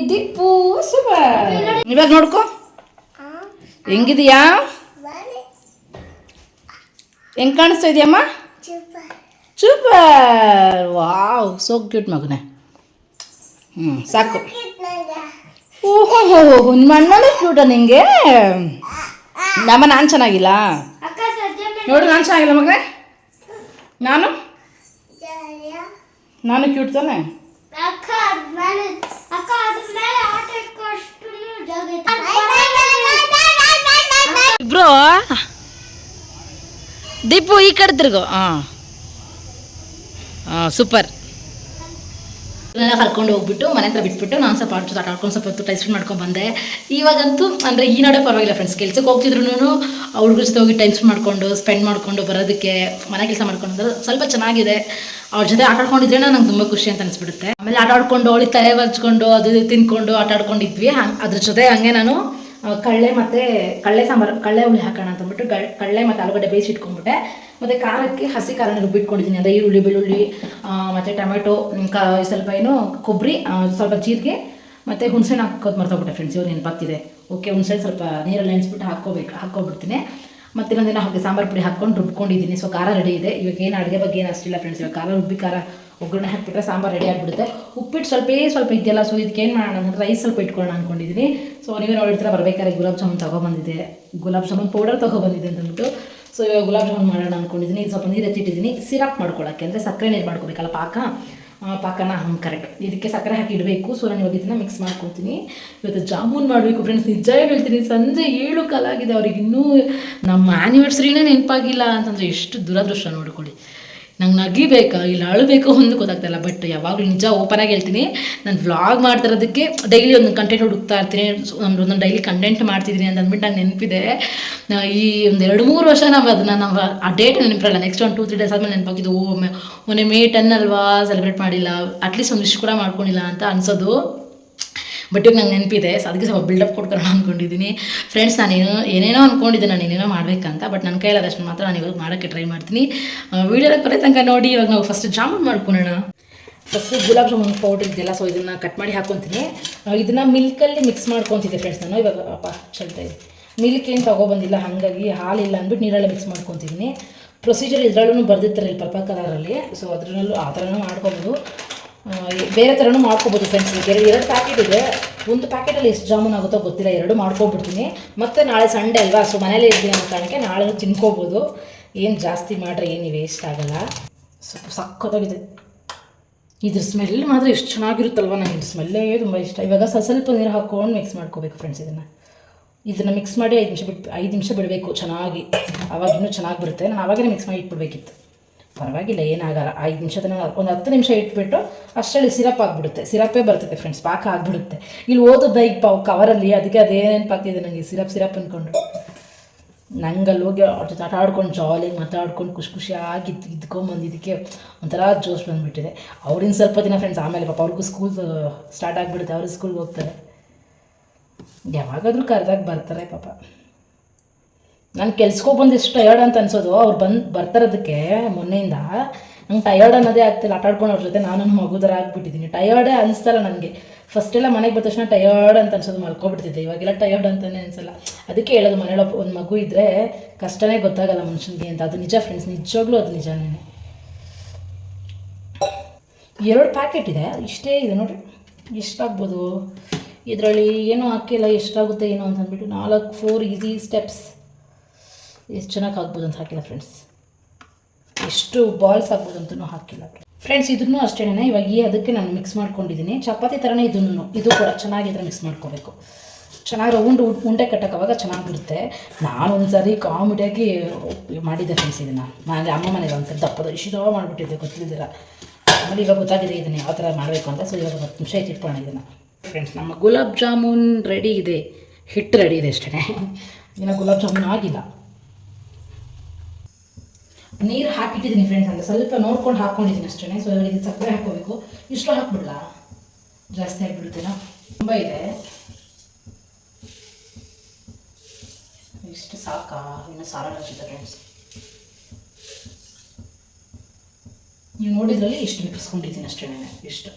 ದೀಪು ಸೂಪರ್. ಇವಾಗ ನೋಡ್ಕೊ ಹೆಂಗಿದೀಯಾ, ಹೆಂಗ್ ಕಾಣಿಸ್ತಾ ಇದೆಯಮ್ಮ? ಸೂಪರ್, ವಾವ್, ಸೋ ಕ್ಯೂಟ್ ಮಗನೇ. ಸಾಕು. ಓಹೋ, ನಿಮ್ಮ ಅಣ್ಣನೇ ಕ್ಯೂಟ ನಿಂಗೆ? ನಮ್ಮ ನಾನು ಚೆನ್ನಾಗಿಲ್ಲ ನೋಡು, ನಾನು ಚೆನ್ನಾಗಿಲ್ಲ ಮಗನೇ. ನಾನು ಕ್ಯೂಟ್ ತಾನೆ? ಅಕ್ಕ ಅದ್ರ ಮೇಲೆ ಆಟ ಇಟ್ಕೊಷ್ಟು ಜಾಗ ಇಬ್ರು ದೀಪು ಈ ಕಡೆ ತಿರ್ಗೋ. ಹಾಂ ಸೂಪರ್. ಇದನ್ನೆಲ್ಲ ಕರ್ಕೊಂಡು ಹೋಗ್ಬಿಟ್ಟು ಮನೆ ಹತ್ರ ಬಿಟ್ಬಿಟ್ಟು ನಾನು ಸ್ವಲ್ಪ ಆಡ್ಕೊಂಡು ಸ್ವಲ್ಪ ಹೊತ್ತು ಟೈಮ್ ಸ್ಪೆಂಡ್ ಮಾಡ್ಕೊಂಡು ಬಂದೆ. ಇವಾಗಂತೂ ಅಂದರೆ ಈ ನಡೆ ಪರವಾಗಿಲ್ಲ ಫ್ರೆಂಡ್ಸ್. ಕೆಲ್ಸಕ್ಕೆ ಹೋಗ್ತಿದ್ರು ಹುಡುಗರ ಜೊತೆ ಹೋಗಿ ಟೈಮ್ ಸ್ಪೆಂಡ್ ಮಾಡಿಕೊಂಡು ಬರೋದಕ್ಕೆ ಮನೆ ಕೆಲಸ ಮಾಡ್ಕೊಂಡು ಸ್ವಲ್ಪ ಚೆನ್ನಾಗಿದೆ. ಅವ್ರ ಜೊತೆ ಆಟ ಆಡ್ಕೊಂಡಿದ್ರೆ ನಂಗೆ ತುಂಬ ಖುಷಿ ಅಂತ ಅನಿಸ್ಬಿಡುತ್ತೆ. ಆಮೇಲೆ ಆಟ ಆಡ್ಕೊಂಡು ಅವಳಿಗೆ ತಲೆ ಬಚ್ಕೊಂಡು ಅದು ತಿನ್ಕೊಂಡು ಆಟ ಆಡ್ಕೊಂಡಿದ್ವಿ. ಅದ್ರ ಜೊತೆ ಹಂಗೆ ನಾನು ಕಳ್ಳೆ ಸಾಂಬಾರು, ಕಳ್ಳೆ ಹುಳಿ ಹಾಕೋಣ ಅಂತಂದ್ಬಿಟ್ಟು ಕಳ್ಳೆ ಮತ್ತು ಆಲೂಗಡ್ಡೆ ಬೇಯಿಸಿ ಇಟ್ಕೊಂಡ್ಬಿಟ್ಟೆ. ಮತ್ತು ಖಾರಕ್ಕೆ ಹಸಿ ಖಾರನ ರುಬ್ಬಿಟ್ಕೊಂಡಿದ್ದೀನಿ. ಅಂದರೆ ಈರುಳ್ಳಿ, ಬೆಳ್ಳುಳ್ಳಿ ಮತ್ತು ಟೊಮೆಟೊ, ಸ್ವಲ್ಪ ಕೊಬ್ಬರಿ, ಸ್ವಲ್ಪ ಜೀರಿಗೆ ಮತ್ತು ಹುಣಸೆಹಣ್ಣು ಹಾಕೋದು ಮರ್ತೋಗ್ಬಿಟ್ಟೆ ಫ್ರೆಂಡ್ಸ್. ಇವಾಗ ನೆನಪಾಗ್ತಿದೆ. ಓಕೆ, ಹುಣಸೆಹಣ್ಣು ಸ್ವಲ್ಪ ನೀರಲ್ಲಿ ನೆನೆಸ್ಬಿಟ್ಟು ಹಾಕ್ಕೊಬಿಡ್ತೀನಿ. ಮತ್ತು ಇನ್ನೊಂದಿನ ಹಾಗೆ ಸಾಂಬಾರು ಪುಡಿ ಹಾಕ್ಕೊಂಡು ರುಬ್ಕೊಂಡಿದ್ದೀನಿ. ಸೊ ಖಾರ ರೆಡಿ ಇದೆ. ಇವಾಗ ಏನು ಅಡುಗೆ ಬಗ್ಗೆ ಏನು ಅಷ್ಟಿಲ್ಲ ಫ್ರೆಂಡ್ಸ್. ಇವಾಗ ಖಾರ ಒಗ್ಗರಣೆ ಹಾಕಿಬಿಟ್ರೆ ಸಾಂಬಾರು ರೆಡಿ ಆಗಿಬಿಡುತ್ತೆ. ಉಪ್ಪಿಟ್ಟು ಸ್ವಲ್ಪ ಇದೆಯಲ್ಲ, ಸೊ ಇದಕ್ಕೆ ಏನು ಮಾಡೋಣ ಅಂದರೆ ರೈಸ್ ಸ್ವಲ್ಪ ಇಟ್ಕೊಳ್ಳೋಣ ಅಂದ್ಕೊಂಡಿದ್ದೀನಿ. ಸೊ ನೀವೇ ನೋಡಿರ್ತೀರ, ಬರಬೇಕಾದ್ರೆ ಗುಲಾಬ್ ಜಾಮೂನ್ ತೊಗೊಬಂದಿದ್ದೆ, ಗುಲಾಬ್ ಜಾಮೂನ್ ಪೌಡರ್ ತೊಗೊಬಂದಿದ್ದೆ ಅಂತಂದ್ಬಿಟ್ಟು. ಸೊ ಇವಾಗ ಗುಲಾಬ್ ಜಾಮೂನ್ ಮಾಡೋಣ ಅಂದ್ಕೊಂಡಿದ್ದೀನಿ. ಸ್ವಲ್ಪ ನೀರು ಎತ್ತಿಟ್ಟಿದ್ದೀನಿ ಸಿರಪ್ ಮಾಡ್ಕೊಳ್ಳೋಕ್ಕೆ, ಅಂದರೆ ಸಕ್ಕರೆ ನೀರು ಮಾಡ್ಕೋಬೇಕಲ್ಲ, ಪಾಕನ ಕರೆಕ್ಟ್. ಇದಕ್ಕೆ ಸಕ್ಕರೆ ಹಾಕಿ ಇಡಬೇಕು. ಸೊ ನಾನು ಇವಾಗ ಇದನ್ನು ಮಿಕ್ಸ್ ಮಾಡ್ಕೊತೀನಿ. ಇವತ್ತು ಜಾಮೂನ್ ಮಾಡಬೇಕು ಫ್ರೆಂಡ್ಸ್. ನಿಜ ಹೇಳ್ತೀನಿ, ಸಂಜೆ 7 ಕಾಲಾಗಿದೆ. ಅವ್ರಿಗೆ ಇನ್ನೂ ನಮ್ಮ ಆ್ಯನಿವರ್ಸರಿನೇ ನೆನಪಾಗಿಲ್ಲ ಅಂತಂದರೆ ಎಷ್ಟು ದುರದೃಷ್ಟ ನೋಡ್ಕೊಳ್ಳಿ. ನಂಗೆ ನಗಿಬೇಕಾ ಇಲ್ಲ ಅಳಬೇಕು ಒಂದು ಗೊತ್ತಾಗ್ತಾಯಿಲ್ಲ. ಬಟ್ ಯಾವಾಗಲೂ ನಿಜ ಓಪನಾಗಿ ಹೇಳ್ತೀನಿ, ನಾನು ವ್ಲಾಗ್ ಮಾಡ್ತಿರೋದಕ್ಕೆ ಡೈಲಿ ಒಂದು ಕಂಟೆಂಟ್ ಹುಡುಕ್ತಾ ಇರ್ತೀನಿ. ಒಂದೊಂದು ಡೈಲಿ ಕಂಟೆಂಟ್ ಮಾಡ್ತಿದ್ದೀನಿ ಅಂತ ಅಂದ್ಬಿಟ್ಟು ನಂಗೆ ನೆನಪಿದೆ. ಈ ಒಂದು 2-3 ವರ್ಷ ನಾವು ಆ ಡೇಟ್ ನೆನಪಿರಲ್ಲ. ನೆಕ್ಸ್ಟ್ ಒಂದು 2-3 ಡೇಸ್ ಆದಮೇಲೆ ನೆನಪಾಗಿದ್ದು, ಮೊನ್ನೆ May 10 ಅಲ್ವಾ, ಸೆಲೆಬ್ರೇಟ್ ಮಾಡಿಲ್ಲ, ಅಟ್ಲೀಸ್ಟ್ ಒಂದು ವಿಶ್ ಕೂಡ ಮಾಡ್ಕೊಂಡಿಲ್ಲ ಅಂತ ಅನ್ಸೋದು. ಬಟ್ ಈಗ ನಂಗೆ ನೆನಪಿದೆ. ಸೊ ಅದಕ್ಕೆ ಸ್ವಲ್ಪ ಬಿಲ್ಡಪ್ ಕೊಟ್ಕೊಳ್ಳೋಣ ಅಂದ್ಕೊಂಡಿದ್ದೀನಿ ಫ್ರೆಂಡ್ಸ್. ಏನೇನೋ ಅಂದ್ಕೊಂಡಿದ್ದೆ, ನಾನು ಏನೇನೋ ಮಾಡಬೇಕಂತ. ಬಟ್ ನನ್ನ ಕೈಲಾದಷ್ಟು ಮಾತ್ರ ನಾನು ಇವಾಗ ಮಾಡೋಕ್ಕೆ ಟ್ರೈ ಮಾಡ್ತೀನಿ. ವೀಡಿಯೋದಾಗ ಬರೋ ತನಕ ನೋಡಿ. ಇವಾಗ ನಾವು ಫಸ್ಟ್ ಜಾಮೂನ್ ಮಾಡ್ಕೊಳ್ಳೋಣ. ಫಸ್ಟು ಗುಲಾಬ್ ಜಾಮೂನ್ ಪೌಡರ್ ಇದೆಯಲ್ಲ, ಸೊ ಇದನ್ನು ಕಟ್ ಮಾಡಿ ಹಾಕ್ಕೊತೀನಿ. ಇದನ್ನು ಮಿಲ್ಕಲ್ಲಿ ಮಿಕ್ಸ್ ಮಾಡ್ಕೊತಿದ್ದೆ ಫ್ರೆಂಡ್ಸ್. ನಾನು ಇವಾಗ ಚಲ್ತಾ ಇದೆ, ಮಿಲ್ಕ್ ಏನು ತೊಗೊಬಂದಿಲ್ಲ, ಹಾಗಾಗಿ ಹಾಲಿಲ್ಲ ಅಂದ್ಬಿಟ್ಟು ನೀರಲ್ಲೇ ಮಿಕ್ಸ್ ಮಾಡ್ಕೊತಿದ್ದೀನಿ. ಪ್ರೊಸೀಜರ್ ಇದರಲ್ಲೂ ಬರ್ದಿರ್ತಾರೆ ಇಲ್ಲಿ ಪರ್ಪಲ್ ಕಲರಲ್ಲಿ. ಸೊ ಅದರಲ್ಲೂ ಆ ಥರನೂ ಮಾಡ್ಕೊಬೋದು, ಬೇರೆ ಥರನೂ ಮಾಡ್ಕೊಬೋದು ಫ್ರೆಂಡ್ಸ್. ಎರಡು ಪ್ಯಾಕೆಟ್ ಇದೆ. ಒಂದು ಪ್ಯಾಕೆಟಲ್ಲಿ ಎಷ್ಟು ಜಾಮೂನ್ ಆಗುತ್ತೋ ಗೊತ್ತಿಲ್ಲ, 2 ಮಾಡ್ಕೊಬಿಡ್ತೀನಿ. ಮತ್ತು ನಾಳೆ ಸಂಡೇ ಅಲ್ವಾ, ಸೊ ಮನೇಲಿ ಇರ್ತೀನಿ ಅನ್ನೋ ಕಾರಣಕ್ಕೆ ನಾಳೆ ತಿನ್ಕೋಬೋದು. ಏನು ಜಾಸ್ತಿ ಮಾಡ್ರೆ ಏನು ವೇಸ್ಟ್ ಆಗೋಲ್ಲ. ಸ್ವಲ್ಪ ಸಕ್ಕತ್ತಾಗಿದೆ. ಇದ್ರ ಸ್ಮೆಲ್ ಮಾತ್ರ ಎಷ್ಟು ಚೆನ್ನಾಗಿರುತ್ತಲ್ವ, ನನಗೆ ಇದ್ರ ಸ್ಮೆಲ್ಲೇ ತುಂಬ ಇಷ್ಟ. ಇವಾಗ ಸ್ವಲ್ಪ ನೀರು ಹಾಕ್ಕೊಂಡು ಮಿಕ್ಸ್ ಮಾಡ್ಕೋಬೇಕು ಫ್ರೆಂಡ್ಸ್. ಇದನ್ನು ಮಿಕ್ಸ್ ಮಾಡಿ 5 ನಿಮಿಷ ಬಿಡಬೇಕು ಚೆನ್ನಾಗಿ. ಆವಾಗ ಇನ್ನೂ ಚೆನ್ನಾಗಿ ಬರುತ್ತೆ. ನಾನು ಆವಾಗಲೇ ಮಿಕ್ಸ್ ಮಾಡಿ ಇಟ್ಬಿಡ್ಬೇಕಿತ್ತು. ಪರವಾಗಿಲ್ಲ, ಏನಾಗಲ್ಲ. 5 ನಿಮಿಷ ಒಂದು 10 ನಿಮಿಷ ಇಟ್ಬಿಟ್ಟು ಅಷ್ಟರಲ್ಲಿ ಸಿರಪ್ ಆಗಿಬಿಡುತ್ತೆ. ಸಿರಪ್ಪೇ ಬರ್ತದೆ ಫ್ರೆಂಡ್ಸ್, ಪಾಕ ಆಗಿಬಿಡುತ್ತೆ. ಇಲ್ಲಿ ಓದೋದ ಈಗ ಕವರಲ್ಲಿ, ಅದಕ್ಕೆ ಅದೇನೇನಪಾಗ್ತಿದೆ ನನಗೆ ಸಿರಪ್ ಅಂದ್ಕೊಂಡು. ನಂಗಲ್ಲಿ ಹೋಗಿ ಅವ್ರ ಜೊತೆ ಆಟ ಆಡ್ಕೊಂಡು ಜಾಲಿಗೆ ಮಾತಾಡ್ಕೊಂಡು ಖುಷಿಯಾಗಿ ಇದ್ಕೊಂಬಂದಿದ್ದಕ್ಕೆ ಒಂಥರ ಜೋಶ್ ಬಂದುಬಿಟ್ಟಿದೆ. ಅವ್ರಿನ ಸ್ವಲ್ಪ ದಿನ ಫ್ರೆಂಡ್ಸ್, ಆಮೇಲೆ ಪಾಪ ಅವ್ರಿಗೂ ಸ್ಕೂಲ್ ಸ್ಟಾರ್ಟ್ ಆಗಿಬಿಡುತ್ತೆ. ಅವರು ಸ್ಕೂಲ್ಗೆ ಹೋಗ್ತಾರೆ, ಯಾವಾಗಾದರೂ ಕರೆದಾಗ ಬರ್ತಾರೆ ಪಾಪ. ನಾನು ಕೆಲ್ಸಕ್ಕೆ ಬಂದು ಎಷ್ಟು ಟಯರ್ಡ್ ಅಂತ ಅನ್ಸೋದು. ಅವ್ರು ಬರ್ತಾರೋದಕ್ಕೆ ಮೊನ್ನೆಯಿಂದ ನಂಗೆ ಟಯರ್ಡ್ ಅನ್ನೋದೇ ಆಗ್ತಿಲ್ಲ. ಆಟ ಆಡ್ಕೊಂಡು ಅವ್ರ ಜೊತೆ ನಾನು ಮಗುದರ ಆಗಿಬಿಟ್ಟಿದ್ದೀನಿ. ಟಯರ್ಡೇ ಅನಿಸ್ತಲ್ಲ ನನಗೆ. ಫಸ್ಟೆಲ್ಲ ಮನೆಗೆ ಬಂದ ತಕ್ಷಣ ಟಯರ್ಡ್ ಅಂತ ಅನ್ಸೋದು, ಮಲ್ಕೊಬಿಡ್ತಿದ್ದೆ. ಇವಾಗೆಲ್ಲ ಟಯರ್ಡ್ ಅಂತಲೇ ಅನಿಸಲ್ಲ. ಅದಕ್ಕೆ ಹೇಳೋದು, ಮನೇಲಿ ಒಂದು ಮಗು ಇದ್ದರೆ ಕಷ್ಟನೇ ಗೊತ್ತಾಗಲ್ಲ ಮನುಷ್ಯನಿಗೆ ಅಂತ. ಅದು ನಿಜ ಫ್ರೆಂಡ್ಸ್, ನಿಜವಾಗ್ಲೂ ಅದು ನಿಜನೇ. 2 ಪ್ಯಾಕೆಟ್ ಇದೆ, ಇಷ್ಟೇ ಇದೆ ನೋಡಿ. ಎಷ್ಟಾಗ್ಬೋದು ಇದರಲ್ಲಿ? ಏನೂ ಹಾಕಿಲ್ಲ, ಎಷ್ಟಾಗುತ್ತೆ ಏನೋ ಅಂತ ಅಂದ್ಬಿಟ್ಟು 4 ಈಸಿ ಸ್ಟೆಪ್ಸ್. ಎಷ್ಟು ಚೆನ್ನಾಗಿ ಆಗ್ಬೋದು ಅಂತ ಹಾಕಿಲ್ಲ ಫ್ರೆಂಡ್ಸ್. ಎಷ್ಟು ಬಾಲ್ಸ್ ಆಗ್ಬೋದು ಅಂತಲೂ ಹಾಕಿಲ್ಲ ಫ್ರೆಂಡ್ಸ್. ಇದನ್ನು ಅಷ್ಟೇ. ಇವಾಗ ಅದಕ್ಕೆ ನಾನು ಮಿಕ್ಸ್ ಮಾಡ್ಕೊಂಡಿದ್ದೀನಿ. ಚಪಾತಿ ಥರನೇ ಇದು ಕೂಡ ಚೆನ್ನಾಗಿದ್ರೆ ಮಿಕ್ಸ್ ಮಾಡ್ಕೋಬೇಕು. ಚೆನ್ನಾಗಿ ರೌಂಡ್ ಉಂಡೆ ಕಟ್ಟಕ್ಕೆ ಅವಾಗ ಚೆನ್ನಾಗಿರುತ್ತೆ. ನಾನು ಒಂದು ಸಾರಿ ಕಾಮಿಡಿಯಾಗಿ ಮಾಡಿದ್ದೆ ಫ್ರೆಂಡ್ಸ್. ಇದನ್ನು ನಾನು ಅಮ್ಮ ಮನೆಗೆ ಒಂದ್ಸರಿ ದಪ್ಪದ ಇಷ್ಟು ಮಾಡಿಬಿಟ್ಟಿದ್ದೆ, ಗೊತ್ತಿಲ್ದಿರ. ಆಮೇಲೆ ಇವಾಗ ಗೊತ್ತಾಗಿದೆ ಇದನ್ನು ಯಾವ ಥರ ಮಾಡಬೇಕು ಅಂತ. ಸೊ ಇವಾಗ 10 ನಿಮಿಷ ಇಟ್ಕೊಳ್ಳೋಣ ಇದನ್ನು. ಫ್ರೆಂಡ್ಸ್ ನಮ್ಮ ಗುಲಾಬ್ ಜಾಮೂನ್ ರೆಡಿ ಇದೆ, ಹಿಟ್ಟು ರೆಡಿ ಇದೆ ಅಷ್ಟೇ, ಇನ್ನು ಗುಲಾಬ್ ಜಾಮೂನ್ ಆಗಿಲ್ಲ. ನೀರು ಹಾಕಿಟ್ಟಿದ್ದೀನಿ ಫ್ರೆಂಡ್ಸ್, ಅಂದರೆ ಸ್ವಲ್ಪ ನೋಡ್ಕೊಂಡು ಹಾಕ್ಕೊಂಡಿದ್ದೀನಿ ಅಷ್ಟೇ. ಸೊ ಇದಕ್ಕೆ ಸಕ್ಕರೆ ಹಾಕ್ಕೋಬೇಕು. ಇಷ್ಟು ಹಾಕ್ಬಿಡಲ್ಲ, ಜಾಸ್ತಿ ಹಾಕ್ಬಿಡ್ತೀರಾ, ತುಂಬ ಇದೆ. ಇಷ್ಟು ಸಾಕಾ? ಇನ್ನು ಸಾಲ ಹಾಕಿದೆ ಫ್ರೆಂಡ್ಸ್. ನೀವು ನೋಡಿದ್ರಲ್ಲಿ ಇಷ್ಟು ಬಿಡಿಸ್ಕೊಂಡಿದ್ದೀನಿ ಅಷ್ಟೇ, ಇಷ್ಟು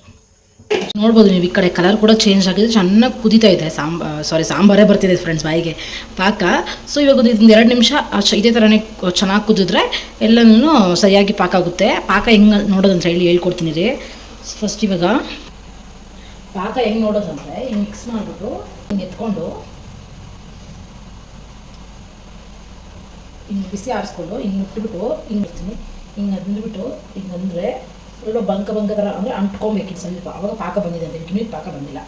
ನೋಡ್ಬೋದು ನೀವು. ಈ ಕಡೆ ಕಲರ್ ಕೂಡ ಚೇಂಜ್ ಆಗಿದೆ, ಚೆನ್ನಾಗಿ ಕುದೀತಾ ಇದೆ. ಸಾಂಬಾರೇ ಬರ್ತಿದೆ ಫ್ರೆಂಡ್ಸ್ ಬಾಯಿಗೆ ಪಾಕ. ಸೊ ಇವಾಗ ಒಂದು 2 ನಿಮಿಷ ಇದೇ ಥರನೇ ಚೆನ್ನಾಗಿ ಕುದಿದ್ರೆ ಎಲ್ಲನೂ ಸರಿಯಾಗಿ ಪಾಕ ಆಗುತ್ತೆ. ಪಾಕ ಹೆಂಗೆ ನೋಡೋದಂತ ಹೇಳ್ಕೊಡ್ತೀನಿ ರೀ. ಫಸ್ಟ್ ಇವಾಗ ಪಾಕ ಹೆಂಗೆ ನೋಡೋದಂದರೆ ಹಿಂಗೆ ಮಿಕ್ಸ್ ಮಾಡಿಬಿಟ್ಟು ಹಿಂಗೆ ಎತ್ಕೊಂಡು ಹಿಂಗೆ ಬಿಸಿ ಆರಿಸ್ಕೊಂಡು ಹಿಂಗೆ ಮುಟ್ಬಿಟ್ಟು ಹಿಂಗೆ ಇರ್ತೀನಿ, ಹಿಂಗೆ ಅಂದ್ಬಿಟ್ಟು ಹಿಂಗೆ ಅಂದರೆ ಸ್ವಲ್ಪ ಬಂಕ ಥರ ಅಂದರೆ ಅಂಟ್ಕೊಬೇಕಿತ್ತು ಸ್ವಲ್ಪ. ಆವಾಗ ಪಾಕ ಬಂದಿದೆ ಅಂತ, ಇನ್ನೂ ಪಾಕ ಬಂದಿಲ್ಲ.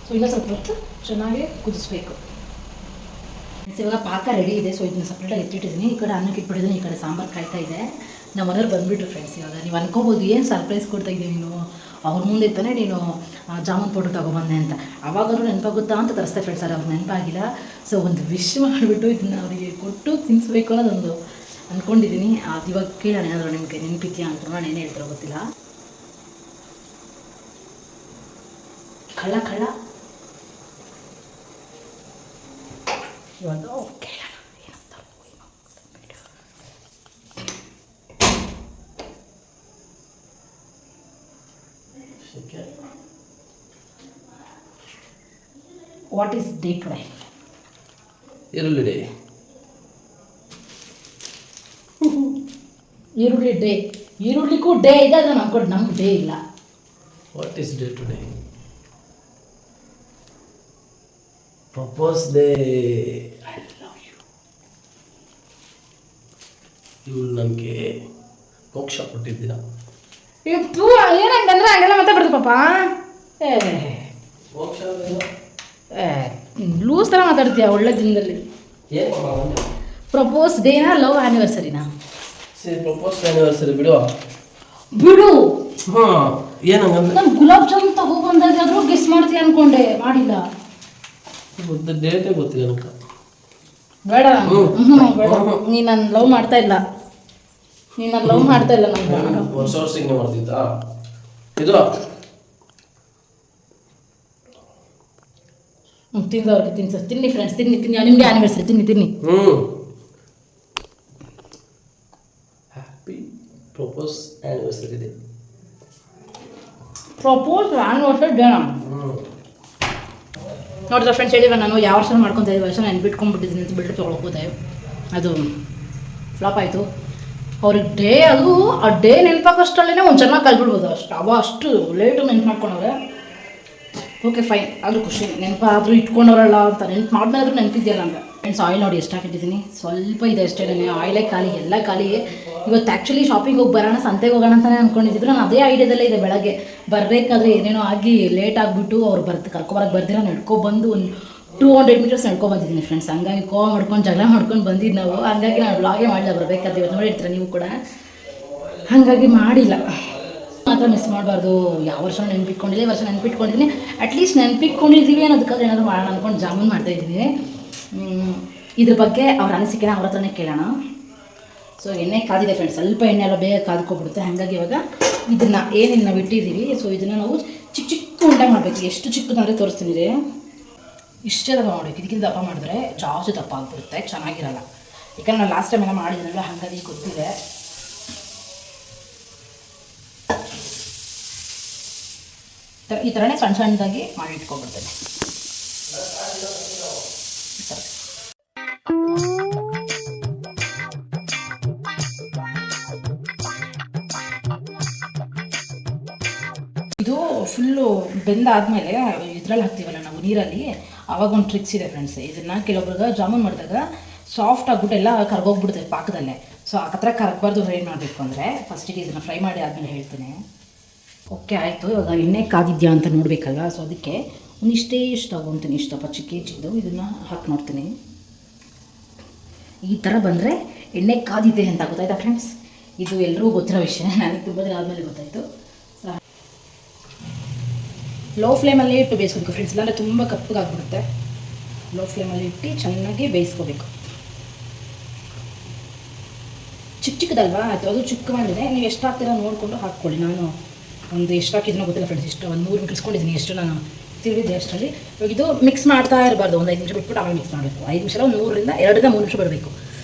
ಸೊ ಇನ್ನೂ ಸ್ವಲ್ಪ ಹೊತ್ತು ಚೆನ್ನಾಗಿ ಕುದಿಸ್ಬೇಕು. ಇವಾಗ ಪಾಕ ರೆಡಿ ಇದೆ. ಸೊ ಇದನ್ನ ಸಪ್ರೇಟಾಗಿ ಎತ್ತಿಟ್ಟಿದ್ದೀನಿ. ಈ ಕಡೆ ಅನ್ನಕ್ಕೆ ಇಟ್ಬಿಟ್ಟಿದ್ದೀನಿ, ಈ ಕಡೆ ಸಾಂಬಾರು ಕಾಯ್ತಾ ಇದೆ. ನಮ್ಮ ಮನೆಯವ್ರು ಬಂದುಬಿಟ್ರು ಫ್ರೆಂಡ್ಸ್. ಇವಾಗ ನೀವು ಅನ್ಕೋಬೋದು ಏನು ಸರ್ಪ್ರೈಸ್ ಕೊಡ್ತಾ ಇದ್ದೀನಿ ನೀನು, ಅವ್ರ ಮುಂದೆ ತಾನೇ ನೀನು ಜಾಮೂನ್ ಪೌಡ್ರ್ ತೊಗೊಬಂದೆ ಅಂತ. ಅವಾಗಾದ್ರೂ ನೆನಪಾಗುತ್ತಾ ಅಂತ ತರಿಸ್ದೆ ಫ್ರೆಂಡ್ಸ್. ಅವ್ರಿಗೆ ನೆನಪಾಗಿಲ್ಲ. ಸೊ ಒಂದು ವಿಶ್ ಮಾಡಿಬಿಟ್ಟು ಇದನ್ನು ಅವರಿಗೆ ಕೊಟ್ಟು ತಿನ್ನಿಸ್ಬೇಕು ಅನ್ನೋದೊಂದು ಅಂದ್ಕೊಂಡಿದ್ದೀನಿ. ಅದು ಇವಾಗ ಕೇಳೋಣ, ಏನಾದರೂ ನಿಮಗೆ ನೆನಪಿದ್ಯಾ ಅಂತ. ನಾನು ಏನು ಹೇಳ್ತಾರೋ ಗೊತ್ತಿಲ್ಲ. ಕಳ್ಳ ಇವಾಗ ಕೇಳೋಣ ಏನಂತ. What is day today? ಈರುಳ್ಳಿ ಡೇ. ಈರುಳ್ಳಿ ಡೇ. ಈರುಳ್ಳಿಗೂ ಡೇ ಇದೆ, ಆದರೆ ನಮ್ಗೆ ಡೇ ಇಲ್ಲ. What is day today? Propose day. I love you. ಇವ್ರು ನನಗೆ ಮೋಕ್ಷ ಕೊಟ್ಟಿದ್ದೀರಾ. ಇತ್ತು ಏನಂತಂದ್ರೆ ಹಂಗೆಲ್ಲ ಮಾತಾಡ್ಬಾರ್ದು ಪಾಪ. ಮೋಕ್ಷ ಲೂಸ್ ಥರ ಮಾತಾಡ್ತೀಯ ಒಳ್ಳೆ ದಿನದಲ್ಲಿ. ಏನು ಪ್ರಪೋಸ್ ಡೇನಾ ಲವ್ ಆ್ಯನಿವರ್ಸರಿನಾ? ಸರಿ, ಪ್ರಪೋಸ್ ಆ್ಯನಿವರ್ಸರಿ ಬಿಡು. ಹಾಂ, ಏನಂಗಂದ್ರೆ ನಾನು ಗುಲಾಬ್ ಜಾಮೂನ್ ತಗೊಬಂದಾದ್ರೂ ಗೆಸ್ ಮಾಡ್ತೀಯ ಅನ್ಕೊಂಡೆ, ಮಾಡಿಲ್ಲ. ಡೇಟೇ ಗೊತ್ತಿಲ್ಲ ನನಗೆ. ಬೇಡ ಬೇಡ, ನೀನು ನನ್ನ ಲವ್ ಮಾಡ್ತಾ ಇಲ್ಲ. ನಮ್ಗೆ ವರ್ಷ ಹಿಂಗೆ ಮಾಡ್ತಿದ್ದ ಇದು. ತಿಂದವ್ರಿಗೆ ತಿನ್ನಿ ಫ್ರೆಂಡ್ಸ್, ತಿನ್ನಿ ನಿಮಗೆ ಆ್ಯನಿವರ್ಸರಿ ತಿನ್ನಿ. Happy propose anniversary day. Propose anniversary day ನೋಡಿದ್ರೆ ಫ್ರೆಂಡ್ಸ್, ಹೇಳಿದ್ರೆ ನಾನು ಯಾವ ವರ್ಷ ಮಾಡ್ಕೊತಾ ಇದ್ದೆ, ವರ್ಷ ನಾನು ಬಿಟ್ಕೊಂಡ್ಬಿಟ್ಟಿದ್ದೀನಿ ಅಂತ ಬಿಲ್ಡಪ್ ತೊಗೊಳಕೋದೆ. ಅದು ಫ್ಲಾಪ್ ಆಯಿತು. ಅವ್ರಿಗೆ ಡೇ, ಅದು ಆ ಡೇ ನೆನಪಾಗೋಷ್ಟರಲ್ಲೇ ಒಂದು ಚೆನ್ನಾಗಿ ಕಲ್ಬಿಡ್ಬೋದು ಅಷ್ಟು ಲೇಟು ನೆನ್ಪು ಮಾಡ್ಕೊಂಡವ್ರೆ. ಓಕೆ ಫೈನ್, ಆದರೂ ಖುಷಿ. ನೆನಪಾದರೂ ಇಟ್ಕೊಂಡವ್ರಲ್ಲ ಅಂತ ನೆನ್ಪು ಮಾಡಿದ್ಮೇಲಾದ್ರೂ ನೆನಪಿದ್ಯಲ್ಲ ಅಂತ. ಫ್ರೆಂಡ್ಸ್, ಆಯಿಲ್ ನೋಡಿ ಎಷ್ಟು ಹಾಕಿಟ್ಟಿದ್ದೀನಿ, ಸ್ವಲ್ಪ ಇದೆ ಅಷ್ಟೇ. ಆಯಿಲೇ ಖಾಲಿ, ಎಲ್ಲ ಖಾಲಿ. ಇವತ್ತು ಆ್ಯಕ್ಚುಲಿ ಶಾಪಿಂಗ್ ಹೋಗಿ ಬರೋಣ, ಸಂತೆಗೆ ಹೋಗೋಣ ಅಂತಲೇ ಅಂದ್ಕೊಂಡಿದ್ರು. ನಾನು ಅದೇ ಐಡಿಯಾದಲ್ಲೇ ಇದೆ. ಬೆಳಗ್ಗೆ ಬರಬೇಕಾದ್ರೆ ಏನೇನೋ ಆಗಿ ಲೇಟ್ ಆಗಿಬಿಟ್ಟು ಅವ್ರು ಕರ್ಕೊಬರಕ್ಕೆ ಬರ್ದಿರ ನಡ್ಕೊಬಂದು ಒಂದು 200 ಮೀಟರ್ಸ್ ನಡ್ಕೊಬಂದಿದ್ದೀನಿ ಫ್ರೆಂಡ್ಸ್. ಹಂಗಾಗಿ ಕೋವ ಮಾಡ್ಕೊಂಡು ಜಗಳ ಮಾಡ್ಕೊಂಡು ಬಂದಿದ್ದು ನಾವು. ಹಂಗಾಗಿ ನಾನು ಬ್ಲಾಗೇ ಮಾಡಿಲ್ಲ ಬರಬೇಕಾದ್ರೆ. ಇವತ್ತು ನೋಡಿರ್ತೀರ ನೀವು ಕೂಡ. ಹಾಗಾಗಿ ಮಾಡಿಲ್ಲ. ಮಾತ್ರ ಮಿಸ್ ಮಾಡಬಾರ್ದು. ಯಾವ ವರ್ಷ ನೆನಪಿಟ್ಕೊಂಡಿಲ್ಲ, ಈ ವರ್ಷ ನೆನಪಿಟ್ಕೊಂಡಿದ್ದೀನಿ. ಅಟ್ಲೀಸ್ಟ್ ನೆನಪಿಟ್ಕೊಂಡಿದ್ದೀವಿ ಅನ್ನೋದಕ್ಕಾದ್ರೆ ಏನಾದರೂ ಮಾಡೋಣ ಅಂದ್ಕೊಂಡು ಜಾಮೂನ್ ಮಾಡ್ತಾಯಿದ್ದೀನಿ. ಇದ್ರ ಬಗ್ಗೆ ಅವ್ರ ಅನಿಸಿಕೆನ ಅವ್ರ ಹತ್ರನೇ ಕೇಳೋಣ. ಸೊ ಎಣ್ಣೆ ಕಾದಿದೆ ಫ್ರೆಂಡ್ಸ್, ಸ್ವಲ್ಪ ಎಣ್ಣೆ ಎಲ್ಲ ಬೇಗ ಕಾದ್ಕೊಬಿಡುತ್ತೆ. ಹಾಗಾಗಿ ಇವಾಗ ಇದನ್ನು ಏನಿಲ್ಲ ನಾವು ಇಟ್ಟಿದ್ದೀವಿ. ಸೊ ಇದನ್ನು ನಾವು ಚಿಕ್ಕ ಚಿಕ್ಕ ಉಂಡೆ ಮಾಡಬೇಕು. ಎಷ್ಟು ಚಿಕ್ಕದಂದರೆ ತೋರಿಸ್ತೀನಿ ರೀ. ಇಷ್ಟೇ ದಪ್ಪ ಮಾಡಬೇಕು. ಇದಕ್ಕಿಂತ ದಪ್ಪ ಮಾಡಿದ್ರೆ ಜಾಸ್ತಿ ದಪ್ಪ ಆಗಿಬಿಡುತ್ತೆ, ಚೆನ್ನಾಗಿರಲ್ಲ. ಯಾಕಂದ್ರೆ ನಾನು ಲಾಸ್ಟ್ ಟೈಮ್ ಎಲ್ಲ ಮಾಡಿದ್ರಲ್ಲ, ಹಾಗಾಗಿ ಗೊತ್ತಿದೆ. ಈ ಥರನೇ ಸಣ್ಣ ಸಣ್ಣದಾಗಿ ಮಾಡಿ ಇಟ್ಕೊಬಿಡ್ತೇನೆ. ಇದು ಫುಲ್ಲು ಬೆಂದಾದಮೇಲೆ ಇದ್ರಲ್ಲಿ ಹಾಕ್ತೀವಲ್ಲ ನಾವು ನೀರಲ್ಲಿ, ಆವಾಗ ಒಂದು ಟ್ರಿಕ್ಸ್ ಇದೆ ಫ್ರೆಂಡ್ಸ್. ಇದನ್ನು ಕೆಲವೊಬ್ರಿಗೆ ಜಾಮೂನ್ ಮಾಡಿದಾಗ ಸಾಫ್ಟ್ ಆಗಿಬಿಟ್ಟು ಎಲ್ಲ ಕರ್ಗೋಗ್ಬಿಡ್ತದೆ ಪಾಕದಲ್ಲೇ. ಸೊ ಆ ಥರ ಕರಗಬಾರ್ದು. ಏನು ಮಾಡಬೇಕು ಅಂದರೆ ಫಸ್ಟಿಗೆ ಇದನ್ನು ಫ್ರೈ ಮಾಡಿ ಆದಮೇಲೆ ಹೇಳ್ತೀನಿ. ಓಕೆ ಆಯಿತು. ಇವಾಗ ಎಣ್ಣೆ ಕಾದಿದ್ಯಾ ಅಂತ ನೋಡಬೇಕಲ್ವ. ಸೊ ಅದಕ್ಕೆ ಒಂದಿಷ್ಟೇ ತಗೊತೀನಿ, ಇಷ್ಟಪ್ಪ ಚಿಕ್ಕದು. ಇದನ್ನು ಹಾಕಿ ನೋಡ್ತೀನಿ. ಈ ಥರ ಬಂದರೆ ಎಣ್ಣೆ ಕಾದಿದೆ ಅಂತ ಗೊತ್ತಾಯ್ತಾ ಫ್ರೆಂಡ್ಸ್. ಇದು ಎಲ್ಲರಿಗೂ ಗೊತ್ತಿರೋ ವಿಷಯ, ನನಗೆ ತುಂಬ ದಿನ ಆದಮೇಲೆ ಗೊತ್ತಾಯಿತು. ಲೋ ಫ್ಲೇಮಲ್ಲಿ ಇಟ್ಟು ಬೇಯಿಸ್ಕೋಬೇಕು ಫ್ರೆಂಡ್ಸ್, ಇಲ್ಲಾಂದರೆ ತುಂಬ ಕಪ್ಪಗಾಗ್ಬಿಡುತ್ತೆ. ಲೋ ಫ್ಲೇಮಲ್ಲಿ ಇಟ್ಟು ಚೆನ್ನಾಗಿ ಬೇಯಿಸ್ಕೋಬೇಕು. ಚಿಕ್ಕದಲ್ವಾ, ಅದು ಚಿಕ್ಕ ಮಾಡಿದೆ. ನೀವು ಎಷ್ಟು ಹಾಕ್ತೀರಾ ನೋಡಿಕೊಂಡು ಹಾಕ್ಕೊಳ್ಳಿ. ನಾನು ಒಂದು ಎಷ್ಟು ಹಾಕಿದ್ನೋ ಗೊತ್ತಿಲ್ಲ ಫ್ರೆಂಡ್ಸ್, ಇಷ್ಟು ಒಂದು 3 ಮಿಕ್ಸ್ಕೊಂಡಿದ್ದೀನಿ. ಎಷ್ಟು ನಾನು ತಿರುವಿದ್ದೆ ಅಷ್ಟರಲ್ಲಿ. ಇವಾಗ ಇದು ಮಿಕ್ಸ್ ಮಾಡ್ತಾ ಇರಬಾರ್ದು, ಒಂದು 5 ನಿಮಿಷ ಬಿಟ್ಬಿಟ್ಟು ಆಮೇಲೆ ಮಿಕ್ಸ್ ಮಾಡಬೇಕು. 5 ನಿಮಿಷ ಒಂದು 2ರಿಂದ 3 ನಿಮಿಷ ಬರಬೇಕು.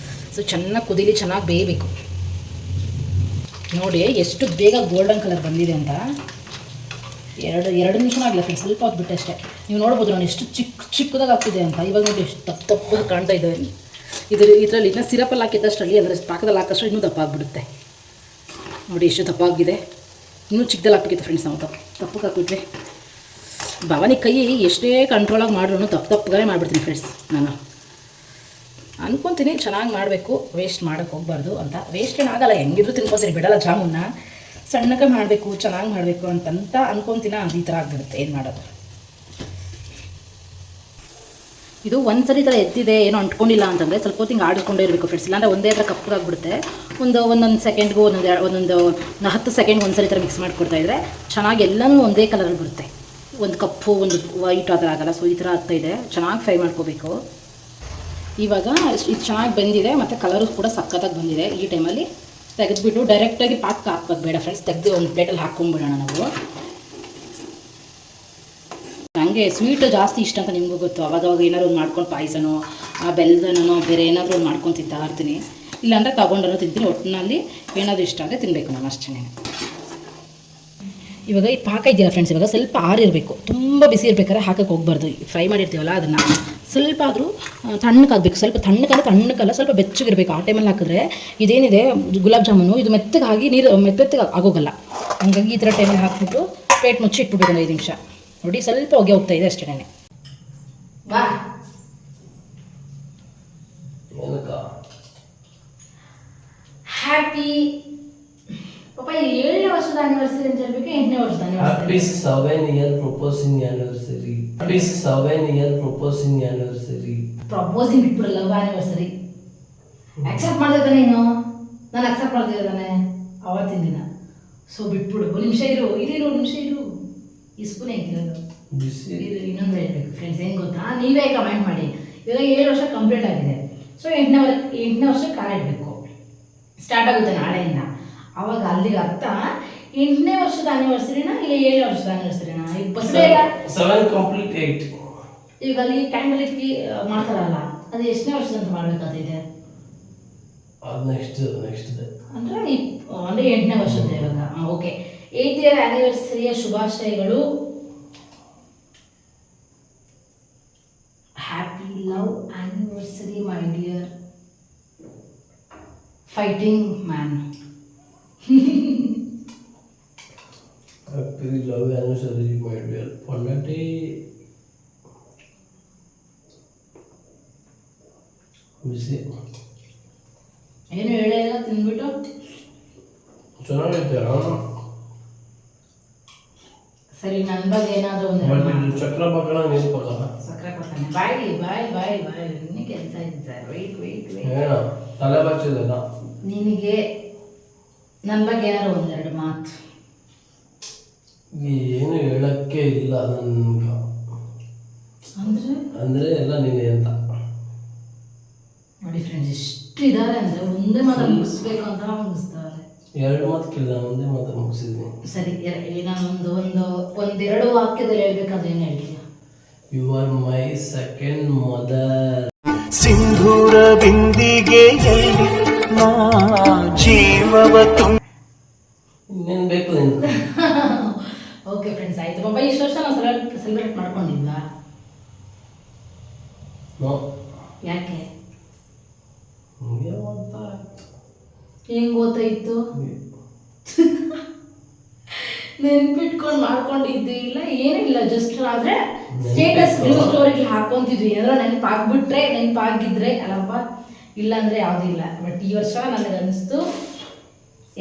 ಸೊ ಚೆನ್ನಾಗಿ ಕುದೀಲಿ, ಚೆನ್ನಾಗಿ ಬೇಯಬೇಕು. ನೋಡಿ ಎಷ್ಟು ಬೇಗ ಗೋಲ್ಡನ್ ಕಲರ್ ಬಂದಿದೆ ಅಂತ. 2 ನಿಮಿಷನೂ ಆಗಿಲ್ಲ ಫ್ರೆಂಡ್ಸ್, ಸ್ವಲ್ಪ ಹೊತ್ತು ಬಿಟ್ಟೆ ಅಷ್ಟೇ. ನೀವು ನೋಡ್ಬೋದು ನಾನು ಎಷ್ಟು ಚಿಕ್ಕದಾಗಿ ಆಗ್ತಿದೆ ಅಂತ. ಇವಾಗ ನೋಡಿ ಎಷ್ಟು ತಪ್ಪು ಕಾಣ್ತಾ ಇದೆ. ಇದರಲ್ಲಿ ಇನ್ನೂ ಸಿರಪಲ್ಲಿ ಹಾಕಿದ್ದಷ್ಟರಲ್ಲಿ, ಅಂದರೆ ಪಾಕದಲ್ಲಿ ಹಾಕಷ್ಟು ಇನ್ನೂ ದಪ್ಪ ಆಗಿಬಿಡುತ್ತೆ. ನೋಡಿ ಎಷ್ಟು ದಪ್ಪ ಆಗಿದೆ. ಇನ್ನೂ ಚಿಕ್ಕದಲ್ಲಿ ಹಾಕ್ಬೇಕಿತ್ತು ಫ್ರೆಂಡ್ಸ್. ನಾವು ತಪ್ಪಕ್ಕೆ ಹಾಕಿದ್ವಿ. ಭವಾನಿ ಕೈ ಎಷ್ಟೇ ಕಂಟ್ರೋಲಾಗಿ ಮಾಡಿದ್ರು ತಪ್ಪಗಾನೇ ಮಾಡಿಬಿಡ್ತೀನಿ ಫ್ರೆಂಡ್ಸ್. ನಾನು ಅನ್ಕೊತೀನಿ ಚೆನ್ನಾಗಿ ಮಾಡಬೇಕು, ವೇಸ್ಟ್ ಮಾಡೋಕ್ಕೆ ಹೋಗ್ಬಾರ್ದು ಅಂತ. ವೇಸ್ಟ್ ಏನಾಗಲ್ಲ, ಹೆಂಗಿದ್ರು ತಿನ್ಕೊತೀನಿ, ಬಿಡಲ್ಲ ಜಾಮೂನ್ನ. ಸಣ್ಣಗೆ ಮಾಡಬೇಕು, ಚೆನ್ನಾಗಿ ಮಾಡಬೇಕು ಅಂತಂತ ಅನ್ಕೊತೀನ, ಅದು ಈ ಥರ ಆಗಿಬಿಡುತ್ತೆ. ಏನು ಮಾಡೋದು. ಇದು ಒಂದ್ಸರಿ ಈ ಥರ ಎದ್ದಿದೆ, ಏನೋ ಅಂಟ್ಕೊಂಡಿಲ್ಲ ಅಂತಂದರೆ ಸ್ವಲ್ಪ ಹೊತ್ತು ಹಿಂಗೆ ಆಡಿಸ್ಕೊಂಡೇ ಇರಬೇಕು ಫ್ರೆಂಡ್ಸ್. ಇಲ್ಲಾಂದರೆ ಒಂದೇ ಥರ ಕಪ್ಪಗಾಗ್ಬಿಡುತ್ತೆ. ಒಂದೊಂದು ಸೆಕೆಂಡ್ಗೂ ಒಂದೊಂದು 10 ಸೆಕೆಂಡ್ ಒಂದ್ಸರಿ ಥರ ಮಿಕ್ಸ್ ಮಾಡಿಕೊಡ್ತಾಯಿದ್ರೆ ಚೆನ್ನಾಗಿ ಎಲ್ಲನೂ ಒಂದೇ ಕಲರಲ್ಲಿ ಬರುತ್ತೆ. ಒಂದು ಕಪ್ಪು ಒಂದು ವೈಟ್ ಆ ಥರ ಆಗಲ್ಲ. ಸೊ ಈ ಥರ ಆಗ್ತಾಯಿದೆ. ಚೆನ್ನಾಗಿ ಫ್ರೈ ಮಾಡ್ಕೋಬೇಕು. ಇವಾಗ ಇದು ಚೆನ್ನಾಗಿ ಬಂದಿದೆ ಮತ್ತು ಕಲರು ಕೂಡ ಸಖತ್ತಾಗಿ ಬಂದಿದೆ. ಈ ಟೈಮಲ್ಲಿ ತೆಗೆದುಬಿಟ್ಟು ಡೈರೆಕ್ಟಾಗಿ ಪಾಕ ಹಾಕ್ಬೇಕು ಬೇಡ ಫ್ರೆಂಡ್ಸ್. ತೆಗೆದು ಒಂದು ಪ್ಲೇಟಲ್ಲಿ ಹಾಕ್ಕೊಂಡ್ಬಿಡೋಣ ನಾವು. ನನಗೆ ಸ್ವೀಟು ಜಾಸ್ತಿ ಇಷ್ಟ ಅಂತ ನಿಮಗೂ ಗೊತ್ತು. ಅವಾಗವಾಗ ಏನಾದ್ರು ಒಂದು ಮಾಡ್ಕೊಂಡು ಪಾಯಸನೋ ಬೆಲ್ಲದನೋ ಬೇರೆ ಏನಾದರೂ ಒಂದು ಮಾಡ್ಕೊಂಡು ತಿಂತಾ ಇರ್ತೀನಿ. ಇಲ್ಲಾಂದರೆ ತಗೊಂಡನೋ ತಿಂತೀನಿ. ಒಟ್ಟಿನಲ್ಲಿ ಏನಾದರೂ ಇಷ್ಟ ಅಂದರೆ ತಿನ್ನಬೇಕು ನಾನು ಅಷ್ಟೇ. ಇವಾಗ ಈ ಪಾಕ ಇದೆಯಲ್ಲ ಫ್ರೆಂಡ್ಸ್, ಇವಾಗ ಸ್ವಲ್ಪ ಆರಿರಬೇಕು. ತುಂಬ ಬಿಸಿ ಇರ್ಬೇಕಾದ್ರೆ ಹಾಕಕ್ಕೆ ಹೋಗ್ಬಾರ್ದು. ಫ್ರೈ ಮಾಡಿರ್ತೀವಲ್ಲ ಅದನ್ನು ಸ್ವಲ್ಪ ಆದರೂ ತಣ್ಣಗಾಗಬೇಕು. ಸ್ವಲ್ಪ ತಣ್ಣಕ್ಕಲ್ಲ, ಸ್ವಲ್ಪ ಬೆಚ್ಚಗಿರಬೇಕು. ಆ ಟೈಮಲ್ಲಿ ಹಾಕಿದ್ರೆ ಇದೇನಿದೆ ಗುಲಾಬ್ ಜಾಮೂನು ಇದು ಮೆತ್ತಗಾಗಿ ಮೆತ್ತಗೆ ಆಗೋಗಲ್ಲ. ಹಾಗಾಗಿ ಈ ಥರ ಟೈಮಲ್ಲಿ ಹಾಕ್ಬಿಟ್ಟು ಪ್ಲೇಟ್ ಮುಚ್ಚಿ ಇಟ್ಬಿಟ್ಟು 5 ನಿಮಿಷ. ನೋಡಿ ಸ್ವಲ್ಪ ಹೊಗೆ ಹೋಗ್ತಾ ಇದೆ ಅಷ್ಟೇ. ಬಾ ಹ್ಯಾಪಿ ಪಾಪ 7ನೇ ವರ್ಷದ ಆನಿವರ್ಸರಿ ಅಂತ ಹೇಳ್ಬೇಕು, 8ನೇ ವರ್ಷದ happy 7 year proposing anniversary. Happy 7 year proposing anniversary. Proposing ಬಿಟ್ಬಿಡು, ಲವ್ ಆನಿವರ್ಸರಿ. ಅಕ್ಸೆಪ್ಟ್ ಮಾಡ್ತಿದ್ದ ನೀನು, ನಾನು ಅಕ್ಸೆಪ್ಟ್ ಮಾಡ್ತಿದ್ದಾನೆ ಅವತ್ತಿನ ದಿನ. ಸೊ ಬಿಟ್ಬಿಡು. ಒಂದು ನಿಮಿಷ ಇರು, ಒಂದು ನಿಮಿಷ ಇರು. ಈ ಸ್ಪೂನ್ ಹೆಂಗಿರೋದು ಇದು ಇನ್ನೊಂದು ಹೇಳ್ಬೇಕು ಫ್ರೆಂಡ್ಸ್. ಹೆಂಗೆ ಗೊತ್ತಾ, ನೀವೇ ಕಮೆಂಟ್ ಮಾಡಿ. ಇವಾಗ 7 ವರ್ಷ ಕಂಪ್ಲೀಟ್ ಆಗಿದೆ. ಸೊ 8ನೇ ವರ್ಷ ಕಾಲ ಇಡಬೇಕು. ಸ್ಟಾರ್ಟ್ ಆಗುತ್ತೆ ನಾಳೆಯಿಂದ. ಅವಾಗ ಅಲ್ಲಿಗೆ ಅರ್ಥ 8ನೇ ವರ್ಷದ ಆನಿವರ್ಸರಿನ ಇಲ್ಲ 7 ವರ್ಷದ ಆನಿವರ್ಸರಿನ. ಈಗ ಬಸ್ಸೇ ಇಲ್ಲ, 7 ಕಂಪ್ಲೀಟ್ 8. ಈಗ ಅಲ್ಲಿ ಕ್ಯಾಂಡಲ್ ಇಕ್ಕಿ ಮಾಡ್ತಾರಲ್ಲ, ಅದು ಎಷ್ಟನೇ ವರ್ಷದಂತ ಮಾಡಬೇಕಾಗಿದೆ? ಅದು ನೆಕ್ಸ್ಟ್ ಅಂದರೆ 8ನೇ ವರ್ಷದ. ಇವಾಗ ಓಕೆ, 8th ಇಯರ್ ಆನಿವರ್ಸರಿಯ ಶುಭಾಶಯಗಳು. Happy love anniversary my dear fighting man. Happy love anniversary my dear ಪೊನ್ನಟಿ. ಬಿಸಿ ಏನು ಹೇಳೆಲ್ಲ ತಿಂದ್ಬಿಟ್ಟು ಚೆನ್ನಾಗೈತೆ. ಸರಿ, ನನ್ನ ಬಗ್ಗೆ ಏನಾದರೂ ಒಂದು ಚಕ್ರ ಪಕ್ಕಣ ನೀರು ಪಕ್ಕಣ ಸಕ್ಕರೆ ಕೊಡ್ತಾನೆ. ಬಾಯ್ ಇನ್ನೇ ಕೆಲಸ ಇದೆ ಸರ್. ವೆಯ್ಟ್ ಏನೋ ತಲೆ ಬಚ್ಚಿದಲ್ಲ. ನಿನಗೆ ನನ್ನ ಬಗ್ಗೆ ಏನಾದ್ರು 1-2 ಮಾತು. ಏನು ಹೇಳಕ್ಕೆ ಇಲ್ಲ ನನ್ಗೆ. ಅಂದರೆ ಎಲ್ಲ ನೀನೆ ಅಂತ. ನೋಡಿ ಫ್ರೆಂಡ್ಸ್, ಎಷ್ಟು ಇದ್ದಾರೆ ಅಂದರೆ ಒಂದೇ ಮಾತು ಮುಗಿಸ್ಬೇಕು ಅಂತ ಮುಗಿಸ್ತಾರೆ. 2 ಮಾತಕ್ಕಿಲ್ಲ, ಒಂದೇ ಮಾತು ಮುಗಿಸಿದ್ನಿ. ಸರಿ, ನಾನು ಒಂದೆರಡು ವಾಕ್ಯದಲ್ಲಿ ಹೇಳ್ಬೇಕಾದ್ರೆ ಏನು ಹೇಳ್ತೀಯ? You are my second mother. ಸಿಂಧೂರ ಬಿಂದಿಗೆಯಲ್ಲಿ ನಾ ಜೀವವ ಇನ್ನೇನು ಬೇಕು ನಿನ್ಗೆ? ಓಕೆ ಫ್ರೆಂಡ್ಸ್, ಆಯಿತು. ಪಾಪ ಇಷ್ಟು ವರ್ಷ ನಾವು ಸೆಲೆಬ್ರೇಟ್ ಮಾಡ್ಕೊಂಡಿದ್ವಾ? ನೋ. ಯಾಕೆ? ಹಿಂಗೆ ಅಂತ ಹೆಂಗೆ ಗೊತ್ತಾಯಿತು? ನೆನ್ಪಿಟ್ಕೊಂಡು ಮಾಡ್ಕೊಂಡಿದ್ದು ಇಲ್ಲ, ಏನಿಲ್ಲ. ಜಸ್ಟ್ ಆದರೆ ಸ್ಟೇಟಸ್ ನ್ಯೂಸ್ ಸ್ಟೋರಿಗೆ ಹಾಕೊಂತಿದ್ವಿ. ಏನಾದ್ರು ನೆನಪಾಗಿದ್ರೆ ಅಲ್ಲಪ್ಪ, ಇಲ್ಲಾಂದರೆ ಯಾವುದೂ ಇಲ್ಲ. ಬಟ್ ಈ ವರ್ಷ ನನಗೆ ಅನಿಸ್ತು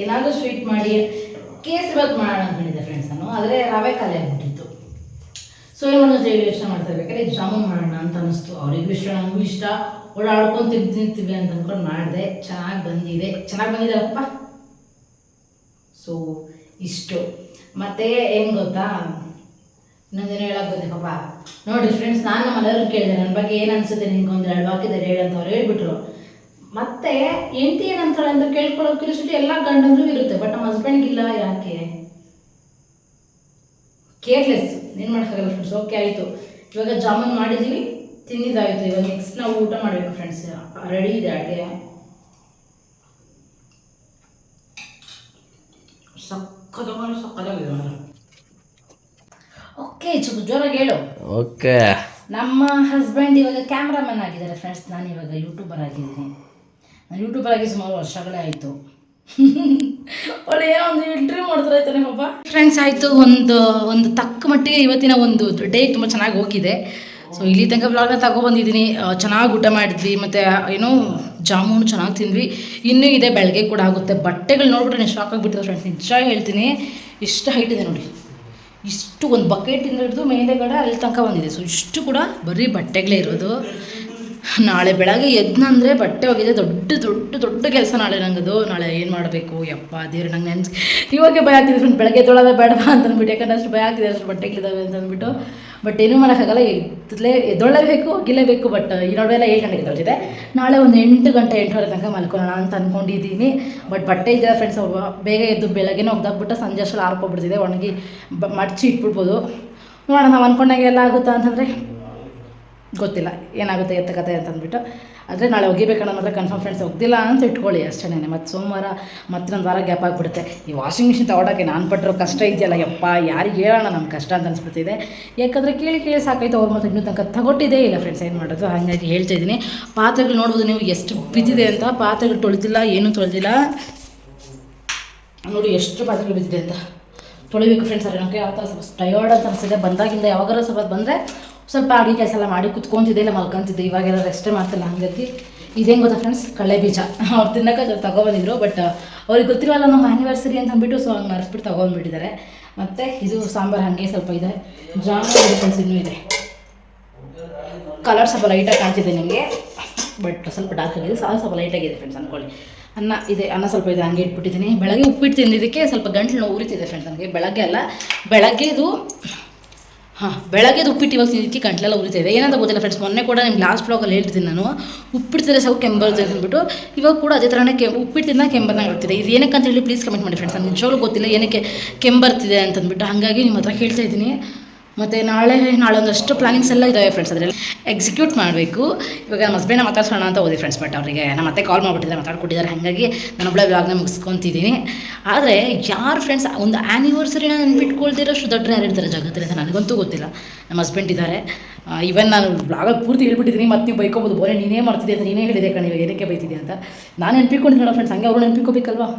ಏನಾದರೂ ಸ್ವೀಟ್ ಮಾಡಿ ಕೇಸರಿಬಾತ್ ಮಾಡೋಣ ಅಂದ್ಕೊಂಡಿದ್ದೆ ಫ್ರೆಂಡ್ಸ್ ನಾನು. ಆದರೆ ರವೆ ಖಾಲಿ ಆಗಿಬಿಟ್ಟಿತ್ತು. ಸೊ ಏನು ಮಾಡೋದು ಹೇಳಿ ಯೋಚನೆ ಮಾಡ್ತಾ ಇರ್ಬೇಕಾದ್ರೆ ಜಾಮೂನ್ ಮಾಡೋಣ ಅಂತ ಅನ್ನಿಸ್ತು. ಅವರಿಗೂ ಇಷ್ಟ, ನನಗೂ ಇಷ್ಟ. ಓಡಾಡ್ಕೊಂಡು ತಿಂತೀವಿ ಅಂತ ಅಂದ್ಕೊಂಡು ಮಾಡಿದೆ. ಚೆನ್ನಾಗಿ ಬಂದಿದೆಯಲ್ಲಪ್ಪ. ಸೊ ಇಷ್ಟು. ಮತ್ತು ಏನು ಗೊತ್ತಾ, ಇನ್ನೊಂದೇನು ಹೇಳಕ್ಕೆ ಬಂದೆ ಪಾಪ. ನೋಡಿರಿ ಫ್ರೆಂಡ್ಸ್, ನಾನು ನಮ್ಮ ಮನೆಯವ್ರನ್ನ ಕೇಳಿದೆ ನನ್ನ ಬಗ್ಗೆ ಏನು ಅನಿಸುತ್ತೆ ನಿಮ್ಗೆ ಒಂದು 2 ವಾಕ್ಯದಲ್ಲಿ ಹೇಳಂತ ಅವ್ರು ಹೇಳ್ಬಿಟ್ರು. ಮತ್ತೆ ಹೆಂಡತಿ ಏನಂತಾಳೆ ಅಂತ ಕೇಳ್ಕೊಳ್ಳೋ ಕ್ಯೂರಿಯಾಸಿಟಿ ಎಲ್ಲ ಗಂಡಂದ್ರೂ ಇರುತ್ತೆ, ಬಟ್ ನಮ್ಮ ಹಸ್ಬೆಂಡ್ಗಿಲ್ಲ. ಯಾಕೆ? ಕೇರ್ಲೆಸ್. ಏನು ಮಾಡೋಕ್ಕಾಗಲ್ಲ ಫ್ರೆಂಡ್ಸ್. ಓಕೆ ಆಯಿತು, ಇವಾಗ ಜಾಮೂನ್ ಮಾಡಿದ್ದೀವಿ, ತಿಂದಿದ್ದಾಯಿತು. ಇವಾಗ ನೆಕ್ಸ್ಟ್ ನಾವು ಊಟ ಮಾಡಬೇಕು ಫ್ರೆಂಡ್ಸ್. ರೆಡಿ ಇದೆ ಅಡುಗೆ. ಸಕ್ಕದಾಗಿದೆ. ಓಕೆ, ಜೋರಾಗಿ ಹೇಳು. ಓಕೆ. ನಮ್ಮ ಹಸ್ಬೆಂಡ್ ಇವಾಗ ಕ್ಯಾಮ್ರಾಮನ್ ಆಗಿದ್ದಾರೆ ಫ್ರೆಂಡ್ಸ್. ನಾನು ಇವಾಗ ಯೂಟ್ಯೂಬರ್ ಆಗಿದ್ದೀನಿ. ನಾನು ಯೂಟ್ಯೂಬರ್ ಆಗಿ ಸುಮಾರು ವರ್ಷಗಳೇ ಆಯಿತು. ಒಳ್ಳೆ ಏನೋ ಒಂದು ಇಂಟರ್ವ್ಯೂ ಮಾಡಿದ್ರಾಯ್ತಾನೆ ಪಾಪ. ಫ್ರೆಂಡ್ಸ್ ಆಯಿತು, ಒಂದು ತಕ್ಕ ಮಟ್ಟಿಗೆ ಇವತ್ತಿನ ಒಂದು ಡೇ ತುಂಬ ಚೆನ್ನಾಗಿ ಹೋಗಿದೆ. ಸೊ ಇಲ್ಲಿ ತನಕ ಬ್ಲಾಗ್ನ ತಗೊಬಂದಿದ್ದೀನಿ. ಚೆನ್ನಾಗಿ ಊಟ ಮಾಡಿದ್ವಿ, ಮತ್ತು ಏನೋ ಜಾಮೂನು ಚೆನ್ನಾಗಿ ತಿಂದ್ವಿ. ಇನ್ನೂ ಇದೆ, ಬೆಳಗ್ಗೆ ಕೂಡ ಆಗುತ್ತೆ. ಬಟ್ಟೆಗಳು ನೋಡ್ಬಿಟ್ರೆ ನಾನು ಶಾಕ್ ಆಗಿಬಿಟ್ಟಿದೆ ಫ್ರೆಂಡ್ಸ್. ನಿಜ ಹೇಳ್ತೀನಿ, ಇಷ್ಟು ಹೈಟ್ ಇದೆ ನೋಡಿ. ಇಷ್ಟು ಒಂದು ಬಕೆಟಿಂದ ಹಿಡಿದು ಮೇಲೆಗಡೆ ಅಲ್ಲಿ ತನಕ ಬಂದಿದೆ. ಸೊ ಇಷ್ಟು ಕೂಡ ಬರೀ ಬಟ್ಟೆಗಳೇ ಇರೋದು. ನಾಳೆ ಬೆಳಗ್ಗೆ ಎದ್ನಂದರೆ ಬಟ್ಟೆ ಹೋಗಿದೆ. ದೊಡ್ಡ ದೊಡ್ಡ ದೊಡ್ಡ ಕೆಲಸ ನಾಳೆ ನಂಗದು. ನಾಳೆ ಏನು ಮಾಡಬೇಕು ಯಪ್ಪ ದೇವ್ರು, ನಂಗೆ ಇವಾಗೆ ಭಯ ಆಗ್ತಿದೆ ಫ್ರೆಂಡ್. ಬೆಳಗ್ಗೆ ತೊಳೋದ ಬೇಡವಾ ಅಂತಂದ್ಬಿಟ್ಟು, ಯಾಕಂದ್ರೆ ಅಷ್ಟು ಭಯ ಆಗ್ತಿದೆ, ಅಷ್ಟು ಬಟ್ಟೆಗಳಿದ್ದಾವೆ ಅಂತಂದ್ಬಿಟ್ಟು. ಬಟ್ ಏನೂ ಮಾಡೋಕ್ಕಾಗಲ್ಲ, ಎದ್ದೊಳ್ಳೇಬೇಕು, ಹೋಗಿಲೇಬೇಕು. ಬಟ್ ಈ ನಡುವೆ 7 ಗಂಟೆಗೆ ಎದ್ದೊಳ್ತಿದೆ. ನಾಳೆ ಒಂದು 8 ಗಂಟೆ 8:30 ತನಕ ಮಲ್ಕೊಳ್ಳೋಣ ಅಂತ ಅಂದ್ಕೊಂಡಿದ್ದೀನಿ. ಬಟ್ ಬಟ್ಟೆ ಇದ್ದಾರೆ ಫ್ರೆಂಡ್ಸ್. ಬೇಗ ಎದ್ದು ಬೆಳಗ್ಗೆನೇ ಒಗ್ದಾಕ್ಬಿಟ್ಟು ಸಂಜೆ ಅಷ್ಟು ಆರ್ಕೊಬಿಡ್ತಿದೆ. ಒಣಗಿ ಮಡಚಿ ಇಟ್ಬಿಡ್ಬೋದು. ನೋಡೋಣ, ನಾವು ಅಂದ್ಕೊಂಡಾಗ ಎಲ್ಲ ಆಗುತ್ತಾ ಅಂತಂದರೆ ಗೊತ್ತಿಲ್ಲ, ಏನಾಗುತ್ತೆ ಎತ್ತ ಕತೆ ಅಂತಂದ್ಬಿಟ್ಟು. ಆದರೆ ನಾಳೆ ಒಗಿಬೇಕನ್ನೋ ಮಾತ್ರ ಕನ್ಫರ್ಮ್ ಫ್ರೆಂಡ್ಸ್. ಒಗ್ದಿಲ್ಲ ಅಂತ ಇಟ್ಕೊಳ್ಳಿ ಅಷ್ಟೇ. ಮತ್ತು ಸೋಮವಾರ ಮತ್ತೊಂದು ವಾರ ಗ್ಯಾಪ್ ಆಗಿಬಿಡುತ್ತೆ. ಈ ವಾಷಿಂಗ್ ಮಿಷಿನ್ ತೊಗೊಳಕ್ಕೆ ನಾನು ಪಟ್ಟಿರೋ ಕಷ್ಟ ಇದೆಯಲ್ಲ ಯಪ್ಪ, ಯಾರಿಗೆ ಹೇಳೋಣ ನಮ್ಮ ಕಷ್ಟ ಅಂತ ಅನಿಸ್ಬಿಡ್ತಿದೆ. ಯಾಕಂದರೆ ಕೇಳಿ ಸಾಕಾಯ್ತು. ಅವ್ರು ಮಾತ್ರ ಇನ್ನೂ ತನಕ ತಗೊಟ್ಟಿದ್ದೇ ಇಲ್ಲ ಫ್ರೆಂಡ್ಸ್. ಏನು ಮಾಡೋದು, ಹಾಗಾಗಿ ಹೇಳ್ತಾ ಇದ್ದೀನಿ. ಪಾತ್ರೆಗಳು ನೋಡ್ಬೋದು ನೀವು ಎಷ್ಟು ಬಿದ್ದಿದೆ ಅಂತ. ಪಾತ್ರೆಗಳು ತೊಳೆದಿಲ್ಲ, ಏನೂ ತೊಳೆದಿಲ್ಲ. ನೋಡಿ ಎಷ್ಟು ಪಾತ್ರೆಗಳು ಬಿದ್ದಿದೆ ಅಂತ. ತೊಳಿಬೇಕು ಫ್ರೆಂಡ್ಸ್. ಅರೆ ನನಗೆ ಯಾವ ಥರ ಸ್ವಲ್ಪ ಟಯರ್ಡ್ ಅಂತ ಅನಿಸಿದೆ. ಬಂದಾಗಿಂದ ಯಾವಾಗಾರ ಸ್ವಲ್ಪ ಬಂದರೆ ಸ್ವಲ್ಪ ಅಡುಗೆ ಕೆಲಸ ಎಲ್ಲ ಮಾಡಿ ಕುತ್ಕೊತಿದ್ದೆ, ಇಲ್ಲ ಮಲ್ಕೊತಿದ್ದೆ. ಇವಾಗೆಲ್ಲ ರೆಸ್ಟೇ ಮಾಡ್ತಿಲ್ಲ. ಹಾಗಾಗಿ ಇದೇನು ಗೊತ್ತಾ ಫ್ರೆಂಡ್ಸ್, ಕಡಲೆ ಬೀಜ. ಅವ್ರು ತಿನ್ನೋಕೆ ತೊಗೊಬಂದಿದ್ರು. ಬಟ್ ಅವ್ರಿಗೆ ಗೊತ್ತಿರಲ್ಲ ನಮ್ಮ ಆ್ಯನಿವರ್ಸರಿ ಅಂತ ಅಂದ್ಬಿಟ್ಟು, ಸೊ ಹಂಗೆ ಮರೆಸ್ಬಿಟ್ಟು ತೊಗೊಂಡ್ಬಿಟ್ಟಿದ್ದಾರೆ. ಮತ್ತು ಇದು ಸಾಂಬಾರು ಹಾಗೆ ಸ್ವಲ್ಪ ಇದೆ. ಜಾಮೂನು ಫ್ರೆಂಡ್ಸ್ ಇನ್ನೂ ಇದೆ. ಕಲರ್ ಸ್ವಲ್ಪ ಲೈಟಾಗಿ ಕಾಣ್ತಿದೆ ನಿಮಗೆ, ಬಟ್ ಸ್ವಲ್ಪ ಡಾರ್ಕ್ ಆಗಿದೆ. ಸ್ವಲ್ಪ ಲೈಟಾಗಿದೆ ಫ್ರೆಂಡ್ಸ್ ಅಂದ್ಕೊಳ್ಳಿ. ಅನ್ನ ಇದೆ, ಅನ್ನ ಸ್ವಲ್ಪ ಇದೆ, ಹಂಗೆ ಇಟ್ಬಿಟ್ಟಿದ್ದೀನಿ. ಬೆಳಗ್ಗೆ ಉಪ್ಪಿಟ್ಟು ತಿಂದಿದ್ದಕ್ಕೆ ಸ್ವಲ್ಪ ಗಂಟ್ಲು ನೋವು ಉರಿತಿದೆ ಫ್ರೆಂಡ್ಸ್ ನನಗೆ. ಬೆಳಗ್ಗೆ ಅಲ್ಲ, ಬೆಳಗ್ಗೆದು ಉಪ್ಪಿಟ್ಟು ಇವಾಗ ತಿಂದಿದ್ದಕ್ಕೆ ಗಂಟ್ಲೆಲ್ಲ ಉರಿತಿದೆ. ಏನಂತ ಗೊತ್ತಿಲ್ಲ ಫ್ರೆಂಡ್ಸ್. ಮೊನ್ನೆ ಕೂಡ ನಿಮ್ಗೆ ಲಾಸ್ಟ್ ಬ್ಲಾಗಲ್ಲಿ ಹೇಳ್ತಿದ್ದೀನಿ ನಾನು, ಉಪ್ಪಿಟ್ಟು ತಿಂದರೆ ಸಾಕು ಕೆಂಬರುತ್ತೆ ಅಂದ್ಬಿಟ್ಟು. ಇವಾಗ ಕೂಡ ಅದೇ ಥರನೇ ಉಪ್ಪಿಟ್ಟು ತಿಂದ ಕೆಂಬರ್ನಾಗ ಇರ್ತಿದೆ. ಇದು ಏನಕ್ಕೆ ಅಂತ ಹೇಳಿ ಪ್ಲೀಸ್ ಕಮೆಂಟ್ ಮಾಡಿ ಫ್ರೆಂಡ್ಸ್. ನನಗೆ ನಿಜವಾಗ್ಲೂ ಗೊತ್ತಿಲ್ಲ ಏನಕ್ಕೆ ಕೆಂಬರ್ತಿದೆ ಅಂತಂದ್ಬಿಟ್ಟು. ಹಾಗಾಗಿ ನಿಮ್ಮ ಹತ್ರ ಹೇಳ್ತಾ ಇದ್ದೀನಿ. ಮತ್ತು ನಾಳೆ ಒಂದಷ್ಟು ಪ್ಲಾನಿಂಗ್ಸ್ ಎಲ್ಲ ಇದ್ದಾವೆ ಫ್ರೆಂಡ್ಸ್. ಅದರಲ್ಲಿ ಎಕ್ಸಿಕ್ಯೂಟ್ ಮಾಡಬೇಕು. ಇವಾಗ ನಮ್ಮ ಹಸ್ಬೆಂಡ್ನ ಮಾತಾಡ್ಸೋಣ ಅಂತ ಹೋದೆ ಫ್ರೆಂಡ್ಸ್. ಬಟ್ ಅವರಿಗೆ ನಮ್ಮ ಮತ್ತೆ ಕಾಲ್ ಮಾಡಿಬಿಟ್ಟಿದ್ದಾರೆ, ಮಾತಾಡ್ಕೊಟ್ಟಿದ್ದಾರೆ. ಹಾಗಾಗಿ ನಾನೊಬ್ಬಳೆ ವ್ಲಾಗ್ನ ಮುಗಿಸ್ಕೊತಿದ್ದೀನಿ. ಆದರೆ ಯಾರು ಫ್ರೆಂಡ್ಸ್ ಒಂದು ಆ್ಯನಿವರ್ಸರಿನ ನೆನ್ಪಿಟ್ಕೊಳ್ತಿರೋಷ್ಟು ದೊಡ್ಡ ಯಾರು ಇರ್ತಾರೆ ಜಗತ್ತಲ್ಲಿ ಅಂತ ನನಗಂತೂ ಗೊತ್ತಿಲ್ಲ. ನಮ್ಮ ಹಸ್ಬೆಂಡ್ ಇದ್ದಾರೆ. ಇವನ್ ನಾನು ಬ್ಲಾಗಲ್ಲಿ ಪೂರ್ತಿ ಹೇಳ್ಬಿಟ್ಟಿದ್ದೀನಿ. ಮತ್ತು ನೀವು ಬೈಕೋಬೋದು, ಬೋರೆ ನೀನೇ ಮಾಡ್ತಿದ್ದೆ ಅಂತ ನೀನೇ ಹೇಳಿದೆ ಕಣ, ಇವಾಗ ಏನಕ್ಕೆ ಬೈತಿದ್ದೆ ಅಂತ. ನಾನು ನೆನ್ಪಿಕೊಂಡಿದ್ದೀನಿ ಫ್ರೆಂಡ್ಸ್. ಹಂಗೆ ಅವರು ನೆನ್ಪಿಕೋಬೇಕಲ್ವಾ,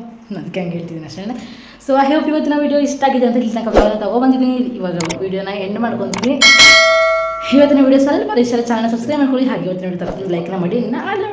ಅದಕ್ಕೆ ಹಂಗೆ ಹೇಳ್ತಿದ್ದೀನಿ ಅಷ್ಟೇ. ಸೊ ಐ ಹೋಪ್ ಇವತ್ತಿನ ವೀಡಿಯೋ ಇಷ್ಟ ಆಗಿದೆ ಅಂತ ಇಲ್ಲಿ ತನಕ ಬ್ಲಾಗ್ನ ತೊಗೊಬಂದಿದ್ದೀನಿ. ಇವಾಗ ವೀಡಿಯೋನ ಎಂಡ್ ಮಾಡ್ಕೊತೀನಿ. ಇವತ್ತಿನ ವೀಡಿಯೋ ಸ್ವಲ್ಪ ಇಷ್ಟ ಚಾನಲ್ ಸಬ್ಸ್ಕ್ರೈಬ್ ಮಾಡ್ಕೊಳ್ಳಿ. ಹಾಗೆ ಇವತ್ತಿನ ವೀಡಿಯೋ ಲೈಕ್ನ ಮಾಡಿ. ನಾಳೆ